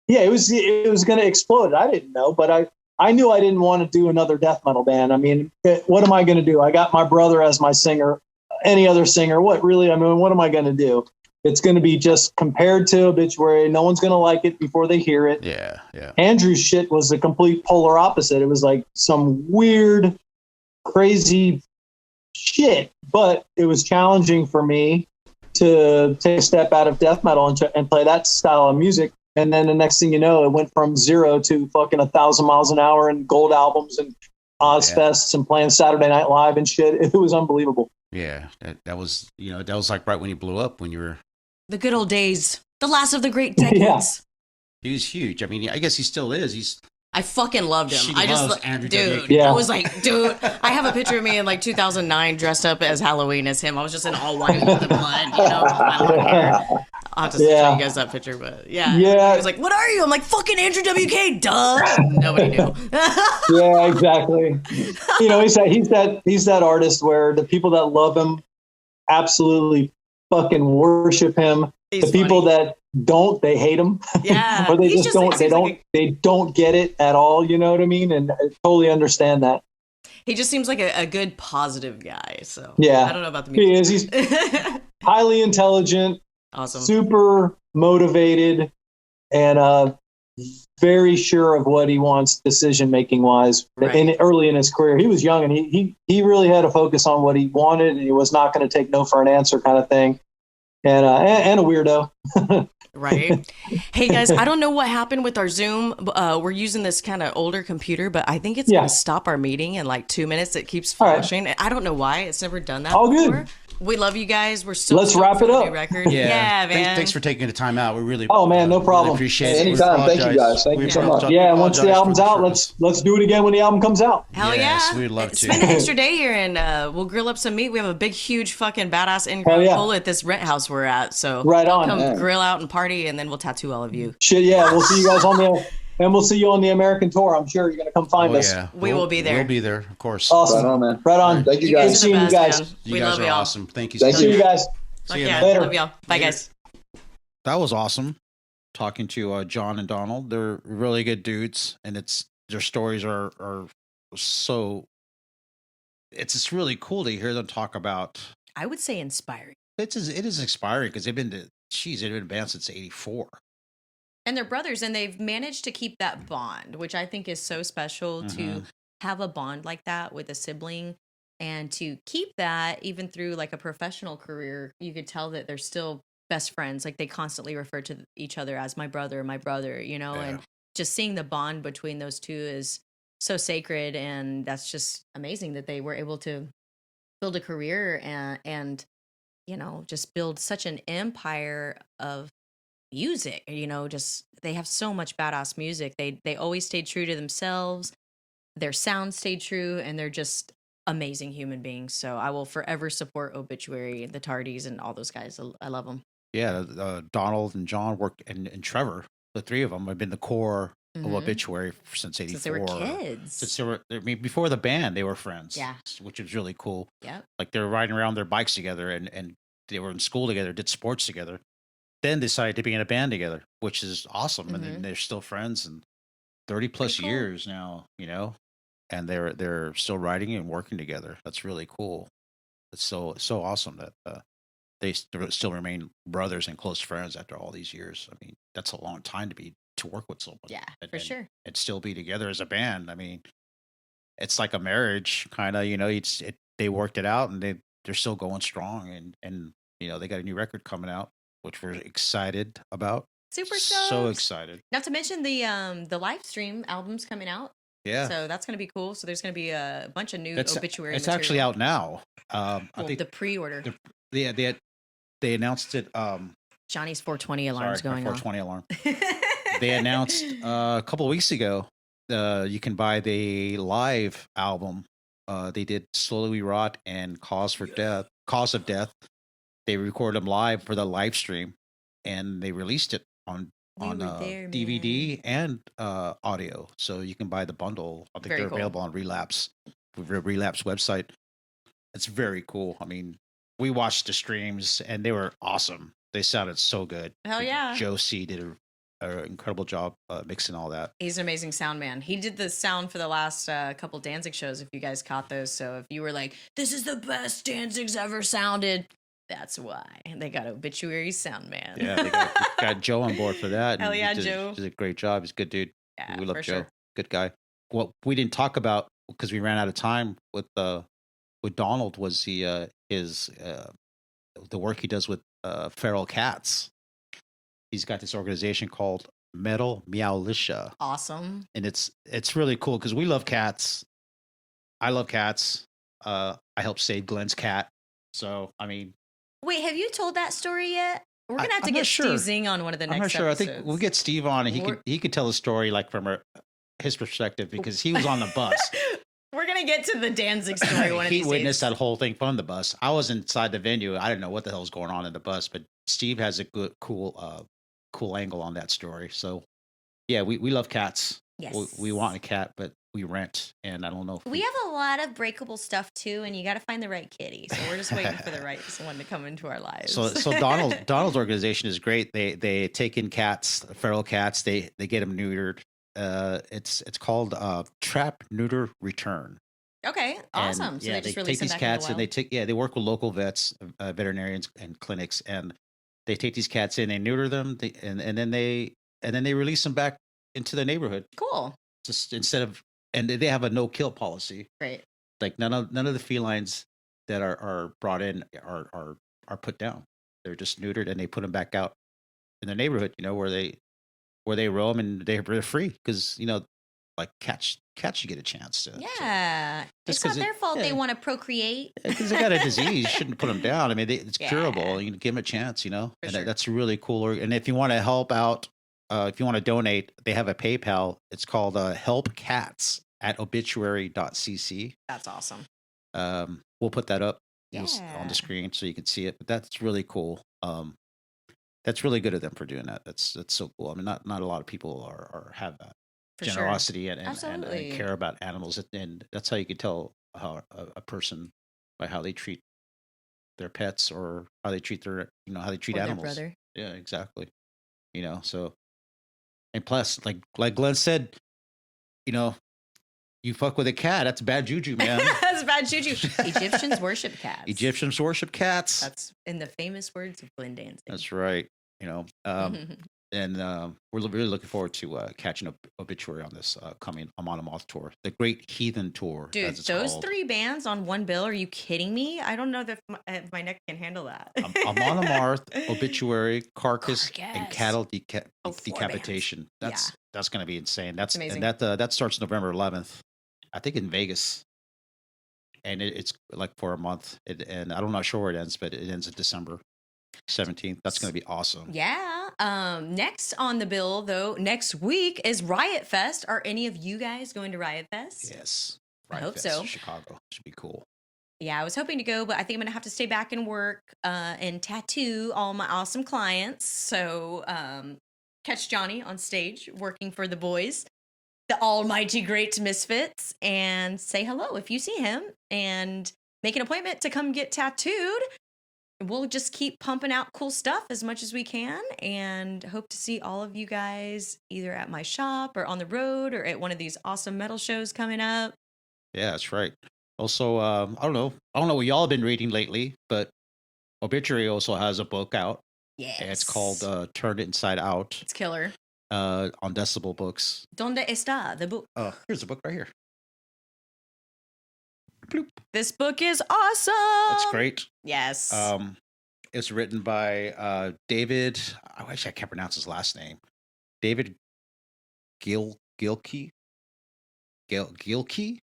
F: Yeah, it was going to explode. I didn't know, but I knew I didn't want to do another death metal band. I mean, what am I going to do? I got my brother as my singer. Any other singer? What really? I mean, what am I going to do? It's going to be just compared to Obituary. No one's going to like it before they hear it.
D: Yeah, yeah.
F: Andrew's shit was the complete polar opposite. It was like some weird, crazy shit, but it was challenging for me to take a step out of death metal and play that style of music. And then the next thing you know, it went from 0 to fucking 1,000 miles an hour and gold albums and Ozfests and playing Saturday Night Live and shit. It was unbelievable.
D: Yeah, that was like right when he blew up, when you were
B: the good old days, the last of the great decades.
F: Yeah.
D: He was huge. I mean, I guess he still is.
B: I fucking loved him.
D: She
B: I just,
D: loves Andrew
B: dude,
D: WK.
B: I was like, dude, I have a picture of me in like 2009 dressed up as Halloween as him. I was just in all white with the blood, with my long hair. I'll have to show you guys that picture, but yeah. He was like, what are you? I'm like, fucking Andrew WK, duh. Nobody knew.
F: Yeah, exactly. He's that artist where the people that love him absolutely fucking worship him.
B: He's
F: the people that don't, they hate him.
B: Yeah.
F: Or they just don't. They don't get it at all. You know what I mean? And I totally understand that.
B: He just seems like a good, positive guy. So
F: yeah,
B: I don't know about the music.
F: He is. He's highly intelligent,
B: awesome,
F: super motivated, and very sure of what he wants, decision making wise. Right. Early in his career, he was young, and he really had to focus on what he wanted, and he was not going to take no for an answer, kind of thing. And a weirdo.
B: Right. Hey guys, I don't know what happened with our Zoom. We're using this kind of older computer, but I think it's going to stop our meeting in like 2 minutes. It keeps flashing. Right. I don't know why. It's never done that before. Good. We love you guys. We're still
F: Let's wrap it up.
B: Record.
D: Yeah,
B: man.
D: Thanks for taking the time out. We really
F: man, no problem.
D: Really appreciate it.
G: Anytime. Thank you guys. Thank you so much.
F: Yeah, once the album's out, let's do it again when the album comes out.
B: Hell
D: yes,
B: yeah.
D: We'd love to.
B: Spend an extra day here and we'll grill up some meat. We have a big, huge fucking badass in-ground cola at this rent house we're at. So
F: right on.
B: Come grill out and party, and then we'll tattoo all of you.
F: Shit, yeah. We'll see you guys and we'll see you on the American tour. I'm sure you're going to come find us.
D: Yeah.
B: We will be there.
D: We'll be there, of course.
F: Awesome.
G: Right on, man.
F: Right on.
G: Thank you guys.
F: See you guys.
B: Man.
D: You guys are awesome. Thank you.
G: Thank
F: See you guys.
D: See you
F: later.
B: Love y'all. Bye, guys.
D: That was awesome. Talking to John and Donald. They're really good dudes, and their stories are so. It's just really cool to hear them talk about.
B: I would say inspiring.
D: It is inspiring because they've been banned since '84.
E: And they're brothers, and they've managed to keep that bond, which I think is so special to have a bond like that with a sibling, and to keep that even through like a professional career. You could tell that they're still best friends. Like they constantly refer to each other as my brother, and just seeing the bond between those two is so sacred, and that's just amazing that they were able to build a career and just build such an empire of music. Just they have so much badass music. They always stayed true to themselves. Their sound stayed true, and they're just amazing human beings. So I will forever support Obituary, the Tardys, and all those guys. I love them.
D: Yeah, Donald and John worked, and Trevor, the three of them have been the core of Obituary since '84.
E: Since they were kids.
D: Since they were, before the band, they were friends.
E: Yeah,
D: which was really cool.
E: Yeah,
D: like they were riding around their bikes together, and they were in school together, did sports together. Then decided to be in a band together, which is awesome. And then they're still friends, and 30 plus years now, and they're still writing and working together. That's really cool. It's so awesome that they still remain brothers and close friends after all these years. I mean, that's a long time to work with someone.
E: Yeah, for sure.
D: And still be together as a band. I mean, it's like a marriage, kind of. They worked it out, and they're still going strong, and they got a new record coming out, which we're excited about.
E: Super
D: so excited.
E: Not to mention the live stream album's coming out.
D: Yeah.
E: So that's going to be cool. So there's going to be a bunch of new Obituary.
D: It's
E: material.
D: actually out now. I think
E: the pre-order.
D: They announced it.
E: Johnny's 420 alarm's going
D: 420 alarm. They announced a couple of weeks ago. You can buy the live album. They did Slowly We Rot and Cause of Death. They recorded them live for the live stream, and they released it on DVD and audio, so you can buy the bundle. I think they're available on Relapse website. It's very cool. I mean, we watched the streams, and they were awesome. They sounded so good.
E: Hell yeah!
D: Joe C did an incredible job mixing all that.
E: He's an amazing sound man. He did the sound for the last couple Danzig shows, if you guys caught those. So if you were like, "This is the best Danzig's ever sounded," that's why. And they got Obituary sound man.
D: Yeah, they got Joe on board for that.
E: Hell yeah, Joe.
D: He did a great job. He's a good dude.
E: Yeah,
D: we love
E: for
D: Joe.
E: sure.
D: Good guy. What we didn't talk about, because we ran out of time with Donald, was the work he does with feral cats. He's got this organization called Meowlisha.
E: Awesome.
D: And it's really cool because we love cats. I love cats. I helped save Glenn's cat. So, I mean.
E: Wait, have you told that story yet? We're going to have to get Steve Zing on one of the next episodes.
D: I'm not sure. I think we'll get Steve on, and he could tell the story like from his perspective, because he was on the bus.
E: We're going to get to the Danzig story one of these days.
D: He witnessed that whole thing from the bus. I was inside the venue. I didn't know what the hell was going on in the bus, but Steve has a good, cool angle on that story. So, yeah, we love cats.
E: Yes.
D: We want a cat, but we rent, and I don't know.
E: We have a lot of breakable stuff too, and you got to find the right kitty. So we're just waiting for the right one to come into our lives.
D: So Donald's organization is great. They take in cats, feral cats. They get them neutered. It's called Trap, Neuter, Return.
E: Okay, awesome.
D: And,
E: so they just
D: take
E: release
D: these
E: them back
D: cats,
E: in the wild.
D: and they work with local vets, veterinarians, and clinics, and they take these cats in, they neuter them, and then they release them back into the neighborhood.
E: Cool.
D: Just instead of, and they have a no-kill policy.
E: Great.
D: Like none of the felines that are brought in are put down. They're just neutered, and they put them back out in the neighborhood. Where they roam, and they're free, because like cats should get a chance to.
E: Yeah, it's not their fault they want to procreate.
D: Because they got a disease, you shouldn't put them down. I mean, it's curable. You can give them a chance, and
E: sure.
D: That's really cool. And if you want to help out, if you want to donate, they have a PayPal. It's called helpcats@obituary.cc.
E: That's awesome.
D: We'll put that up on the screen so you can see it. But that's really cool. That's really good of them for doing that. That's so cool. I mean, not a lot of people have that
E: For
D: generosity
E: sure.
D: and care about animals, and that's how you can tell how a person by how they treat their pets, or how they treat their animals.
E: Their brother.
D: Yeah, exactly. So, and plus, like Glenn said, you fuck with a cat, that's bad juju, man.
E: That's bad juju. Egyptians worship cats.
D: Egyptians worship cats.
E: That's in the famous words of Glenn Danzig.
D: That's right. And we're really looking forward to catching Obituary on this coming Amon Amarth tour, the Great Heathen Tour.
E: Dude, those three bands on one bill, are you kidding me? I don't know if my neck can handle that.
D: Amon Amarth, Obituary, Carcass, and Cattle Decapitation. That's going to be insane. That's amazing. And that starts November 11th. I think in Vegas, and it's like for a month. And I'm not sure where it ends, but it ends in December 17th. That's going to be awesome.
E: Yeah. Next on the bill, though, next week is Riot Fest. Are any of you guys going to Riot Fest?
D: Yes.
E: I
D: Riot
E: hope
D: Fest
E: so.
D: in Chicago should be cool.
E: Yeah, I was hoping to go, but I think I'm gonna have to stay back and work and tattoo all my awesome clients. So catch Johnny on stage working for the boys, the almighty great Misfits, and say hello if you see him and make an appointment to come get tattooed. We'll just keep pumping out cool stuff as much as we can, and hope to see all of you guys either at my shop or on the road or at one of these awesome metal shows coming up.
D: Yeah, that's right. Also, I don't know what y'all have been reading lately, but Obituary also has a book out.
E: Yes.
D: And it's called Turn It Inside Out.
E: It's killer.
D: On Decibel Books.
E: Donde está the book?
D: Here's the book right here. Bloop.
E: This book is awesome.
D: It's great.
E: Yes.
D: It's written by David. I wish I can't pronounce his last name. David Gilkey. Gilkey.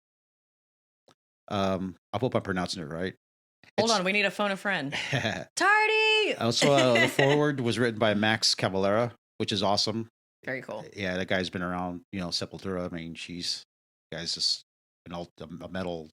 D: I hope I'm pronouncing it right.
E: Hold on, we need to phone a friend. Tardy.
D: Also, the foreword was written by Max Cavalera, which is awesome.
E: Very cool.
D: Yeah, that guy's been around. Sepultura. I mean, guy's just a metal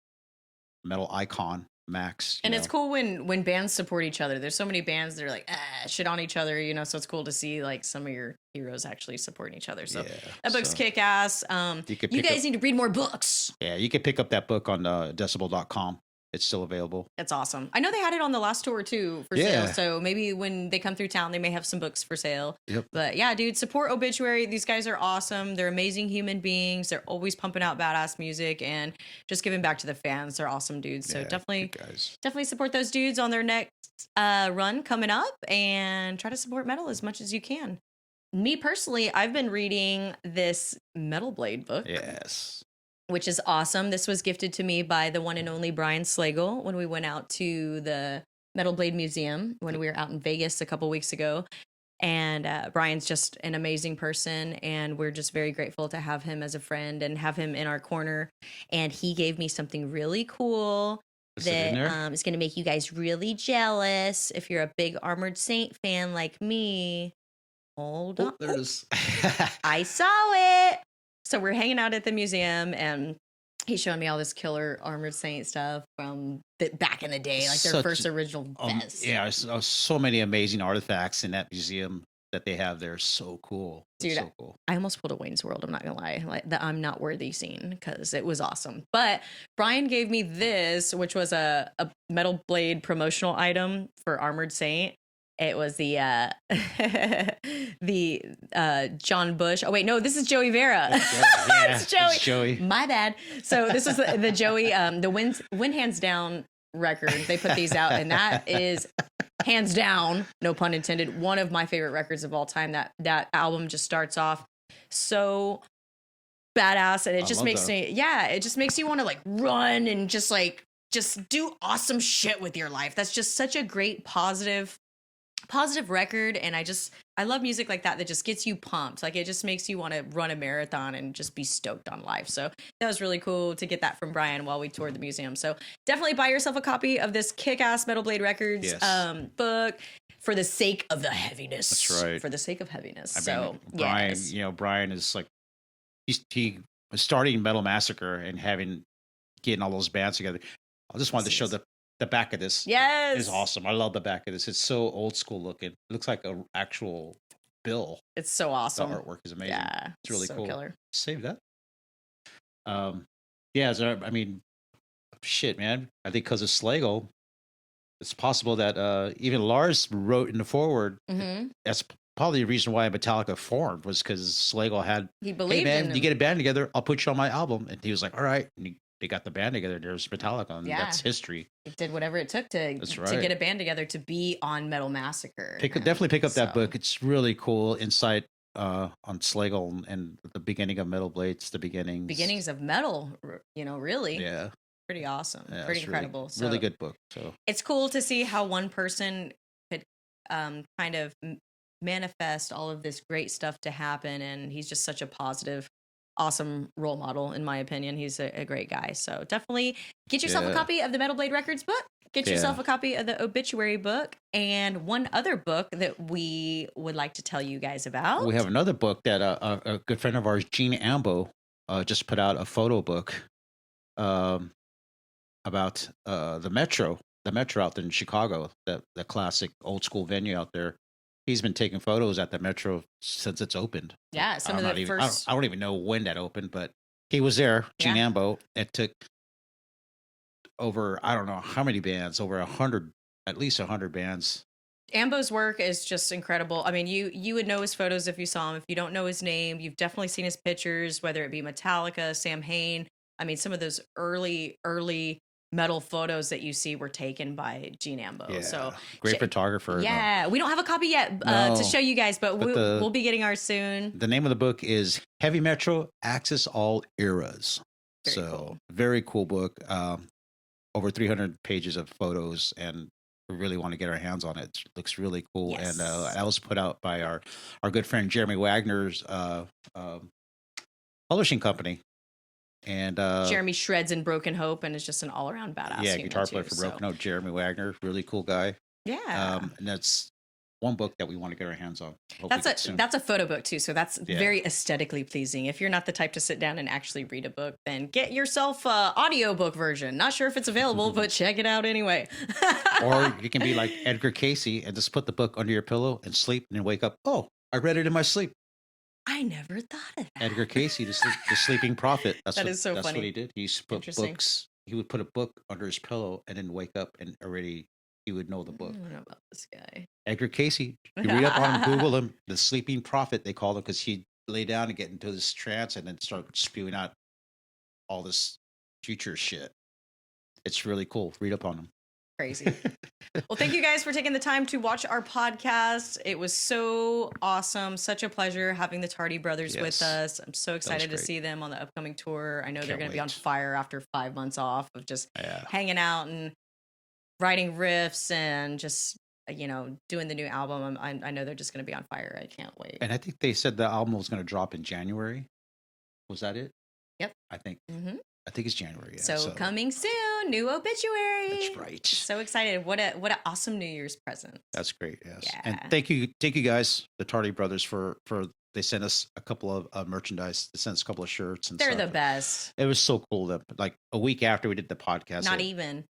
D: icon. Max.
E: And it's cool when bands support each other. There's so many bands that are like shit on each other, so it's cool to see like some of your heroes actually supporting each other. So that book's kick ass. You guys need to read more books.
D: Yeah, you can pick up that book on decibel.com. It's still available.
E: It's awesome. I know they had it on the last tour too for sale. So maybe when they come through town, they may have some books for sale.
D: Yep.
E: But yeah, dude, support Obituary. These guys are awesome. They're amazing human beings. They're always pumping out badass music and just giving back to the fans. They're awesome dudes. So definitely support those dudes on their next run coming up and try to support metal as much as you can. Me personally, I've been reading this Metal Blade book.
D: Yes.
E: Which is awesome. This was gifted to me by the one and only Brian Slagle when we went out to the Metal Blade Museum when we were out in Vegas a couple weeks ago. And Brian's just an amazing person, and we're just very grateful to have him as a friend and have him in our corner. And he gave me something really cool that is going to make you guys really jealous if you're a big Armored Saint fan like me. Hold on.
D: There's
E: I saw it. So we're hanging out at the museum, and he's showing me all this killer Armored Saint stuff from back in the day, like their first original vest.
D: Yeah, so many amazing artifacts in that museum that they have there. So cool.
E: Dude,
D: so cool.
E: I almost pulled a Wayne's World, I'm not gonna lie. Like the I'm Not Worthy scene, because it was awesome. But Brian gave me this, which was a Metal Blade promotional item for Armored Saint. It was the John Bush. Oh wait, no, this is Joey Vera.
D: It's Joey.
E: My bad. So this was the Joey, the Win Hands Down record. They put these out, and that is hands down, no pun intended, one of my favorite records of all time. That album just starts off so badass, and it just makes it just makes you want to like run and just do awesome shit with your life. That's just such a great positive record, and I love music like that just gets you pumped. Like it just makes you want to run a marathon and just be stoked on life. So that was really cool to get that from Brian while we toured the museum. So definitely buy yourself a copy of this kick-ass Metal Blade Records book for the sake of the heaviness.
D: That's right.
E: For the sake of heaviness.
D: Brian is like he was starting Metal Massacre and getting all those bands together. I just wanted to show the back of this.
E: Yes.
D: Is awesome. I love the back of this. It's so old school looking. It looks like an actual bill.
E: It's so awesome.
D: The artwork is amazing.
E: Yeah.
D: It's really
E: so
D: cool.
E: Killer.
D: Save that. I mean, shit, man. I think because of Slagle, it's possible that even Lars wrote in the foreword. Mm-hmm. That's probably the reason why Metallica formed, was because Slagle he believed in him. You get a band together, I'll put you on my album. And he was like, all right. And they got the band together. There's Metallica, and that's history.
E: It did whatever it took to get a band together to be on Metal Massacre.
D: Definitely pick up that book. It's really cool insight on Slagle and the beginning of Metal Blades, the beginnings of
E: metal. Really, pretty awesome, pretty incredible.
D: Really good book. So
E: it's cool to see how one person could kind of manifest all of this great stuff to happen, and he's just such a positive awesome role model, in my opinion. He's a great guy. So definitely get yourself a copy of the Metal Blade Records book. Get yourself a copy of the Obituary book, and one other book that we would like to tell you guys about.
D: We have another book that a good friend of ours, Gene Ambo, just put out a photo book about the Metro out there in Chicago, the classic old school venue out there. He's been taking photos at the Metro since it's opened.
E: Yeah, some of the first.
D: I don't even know when that opened, but he was there, Gene Ambo. It took over, I don't know how many bands, over 100, at least 100 bands.
E: Ambo's work is just incredible. I mean, you would know his photos if you saw him. If you don't know his name, you've definitely seen his pictures, whether it be Metallica, Sam Hain. I mean, some of those early metal photos that you see were taken by Gene Ambo.
D: Yeah,
E: so
D: great photographer.
E: Yeah, we don't have a copy yet to show you guys, but we'll be getting ours soon.
D: The name of the book is Heavy Metro: Access All Eras. Very cool book. Over 300 pages of photos, and we really want to get our hands on it. It looks really cool.
E: Yes.
D: And that was put out by our good friend Jeremy Wagner's publishing company. And
E: Jeremy shreds in Broken Hope and is just an all-around badass.
D: Yeah, guitar player for Broken Hope, Jeremy Wagner, really cool guy.
E: Yeah.
D: And that's one book that we want to get our hands on.
E: That's a photo book too, so that's very aesthetically pleasing. If you're not the type to sit down and actually read a book, then get yourself a audiobook version. Not sure if it's available, but check it out anyway.
D: Or you can be like Edgar Casey and just put the book under your pillow and sleep, and then wake up. Oh, I read it in my sleep.
E: I never thought of that.
D: Edgar Casey, the sleeping prophet. That's
E: so
D: That's
E: funny.
D: what he did. He used to put books. He would put a book under his pillow and then wake up and already he would know the book.
E: I don't know about this guy.
D: Edgar Casey. You read up on him, Google him. The sleeping prophet, they call him, because he'd lay down and get into this trance and then start spewing out all this future shit. It's really cool. Read up on him.
E: Crazy. Well, thank you guys for taking the time to watch our podcast. It was so awesome. Such a pleasure having the Tardy Brothers with us. I'm so excited to see them on the upcoming tour. I know they're going to be on fire after 5 months off of just hanging out and writing riffs and just, doing the new album. I know they're just going to be on fire. I can't wait.
D: And I think they said the album was going to drop in January. Was that it?
E: Yep.
D: I think. Mm-hmm. I think it's January. Yeah.
E: So coming soon, new Obituary.
D: That's right.
E: So excited! What an awesome New Year's present.
D: That's great. Yes.
E: Yeah.
D: And thank you guys, the Tardy Brothers, for they sent us a couple of merchandise. They sent us a couple of shirts and
E: they're
D: stuff.
E: the best.
D: It was so cool that like a week after we did the podcast.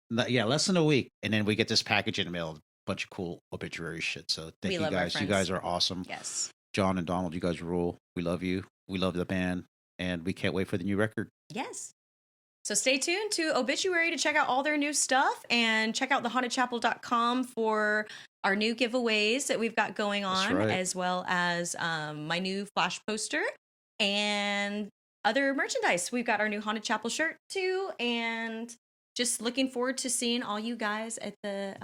D: Less than a week, and then we get this package in the mail, a bunch of cool Obituary shit. So thank you guys. You guys are awesome.
E: Yes.
D: John and Donald, you guys rule. We love you. We love the band, and we can't wait for the new record.
E: Yes. So stay tuned to Obituary to check out all their new stuff, and check out thehauntedchapel.com for our new giveaways that we've got going on, as well as my new flash poster and other merchandise. We've got our new Haunted Chapel shirt too, and just looking forward to seeing all you guys at the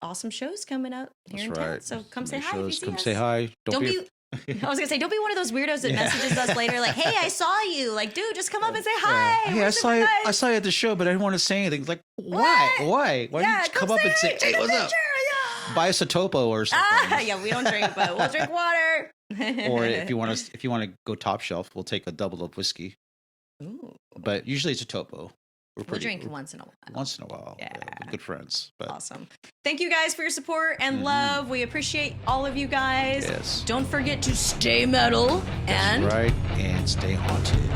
E: awesome shows coming up here in town. So come say hi. If you see us.
D: Say hi.
E: Don't be I was gonna say, don't be one of those weirdos that messages us later, like, "Hey, I saw you." Like, dude, just come up and say hi.
D: Hey, I saw you at the show, but I didn't want to say anything. Like, why? Why don't you come up and say, "Hey, what's up?" Buy us a topo or something.
E: Yeah, we don't drink, but we'll drink water.
D: Or if you want to go top shelf, we'll take a double of whiskey.
E: Ooh.
D: But usually it's a topo.
E: We'll drink once in a while.
D: Once in a while. Yeah. We're good friends. But.
E: Awesome. Thank you guys for your support and love. We appreciate all of you guys.
D: Yes.
E: Don't forget to stay metal and...
D: That's right. And stay haunted.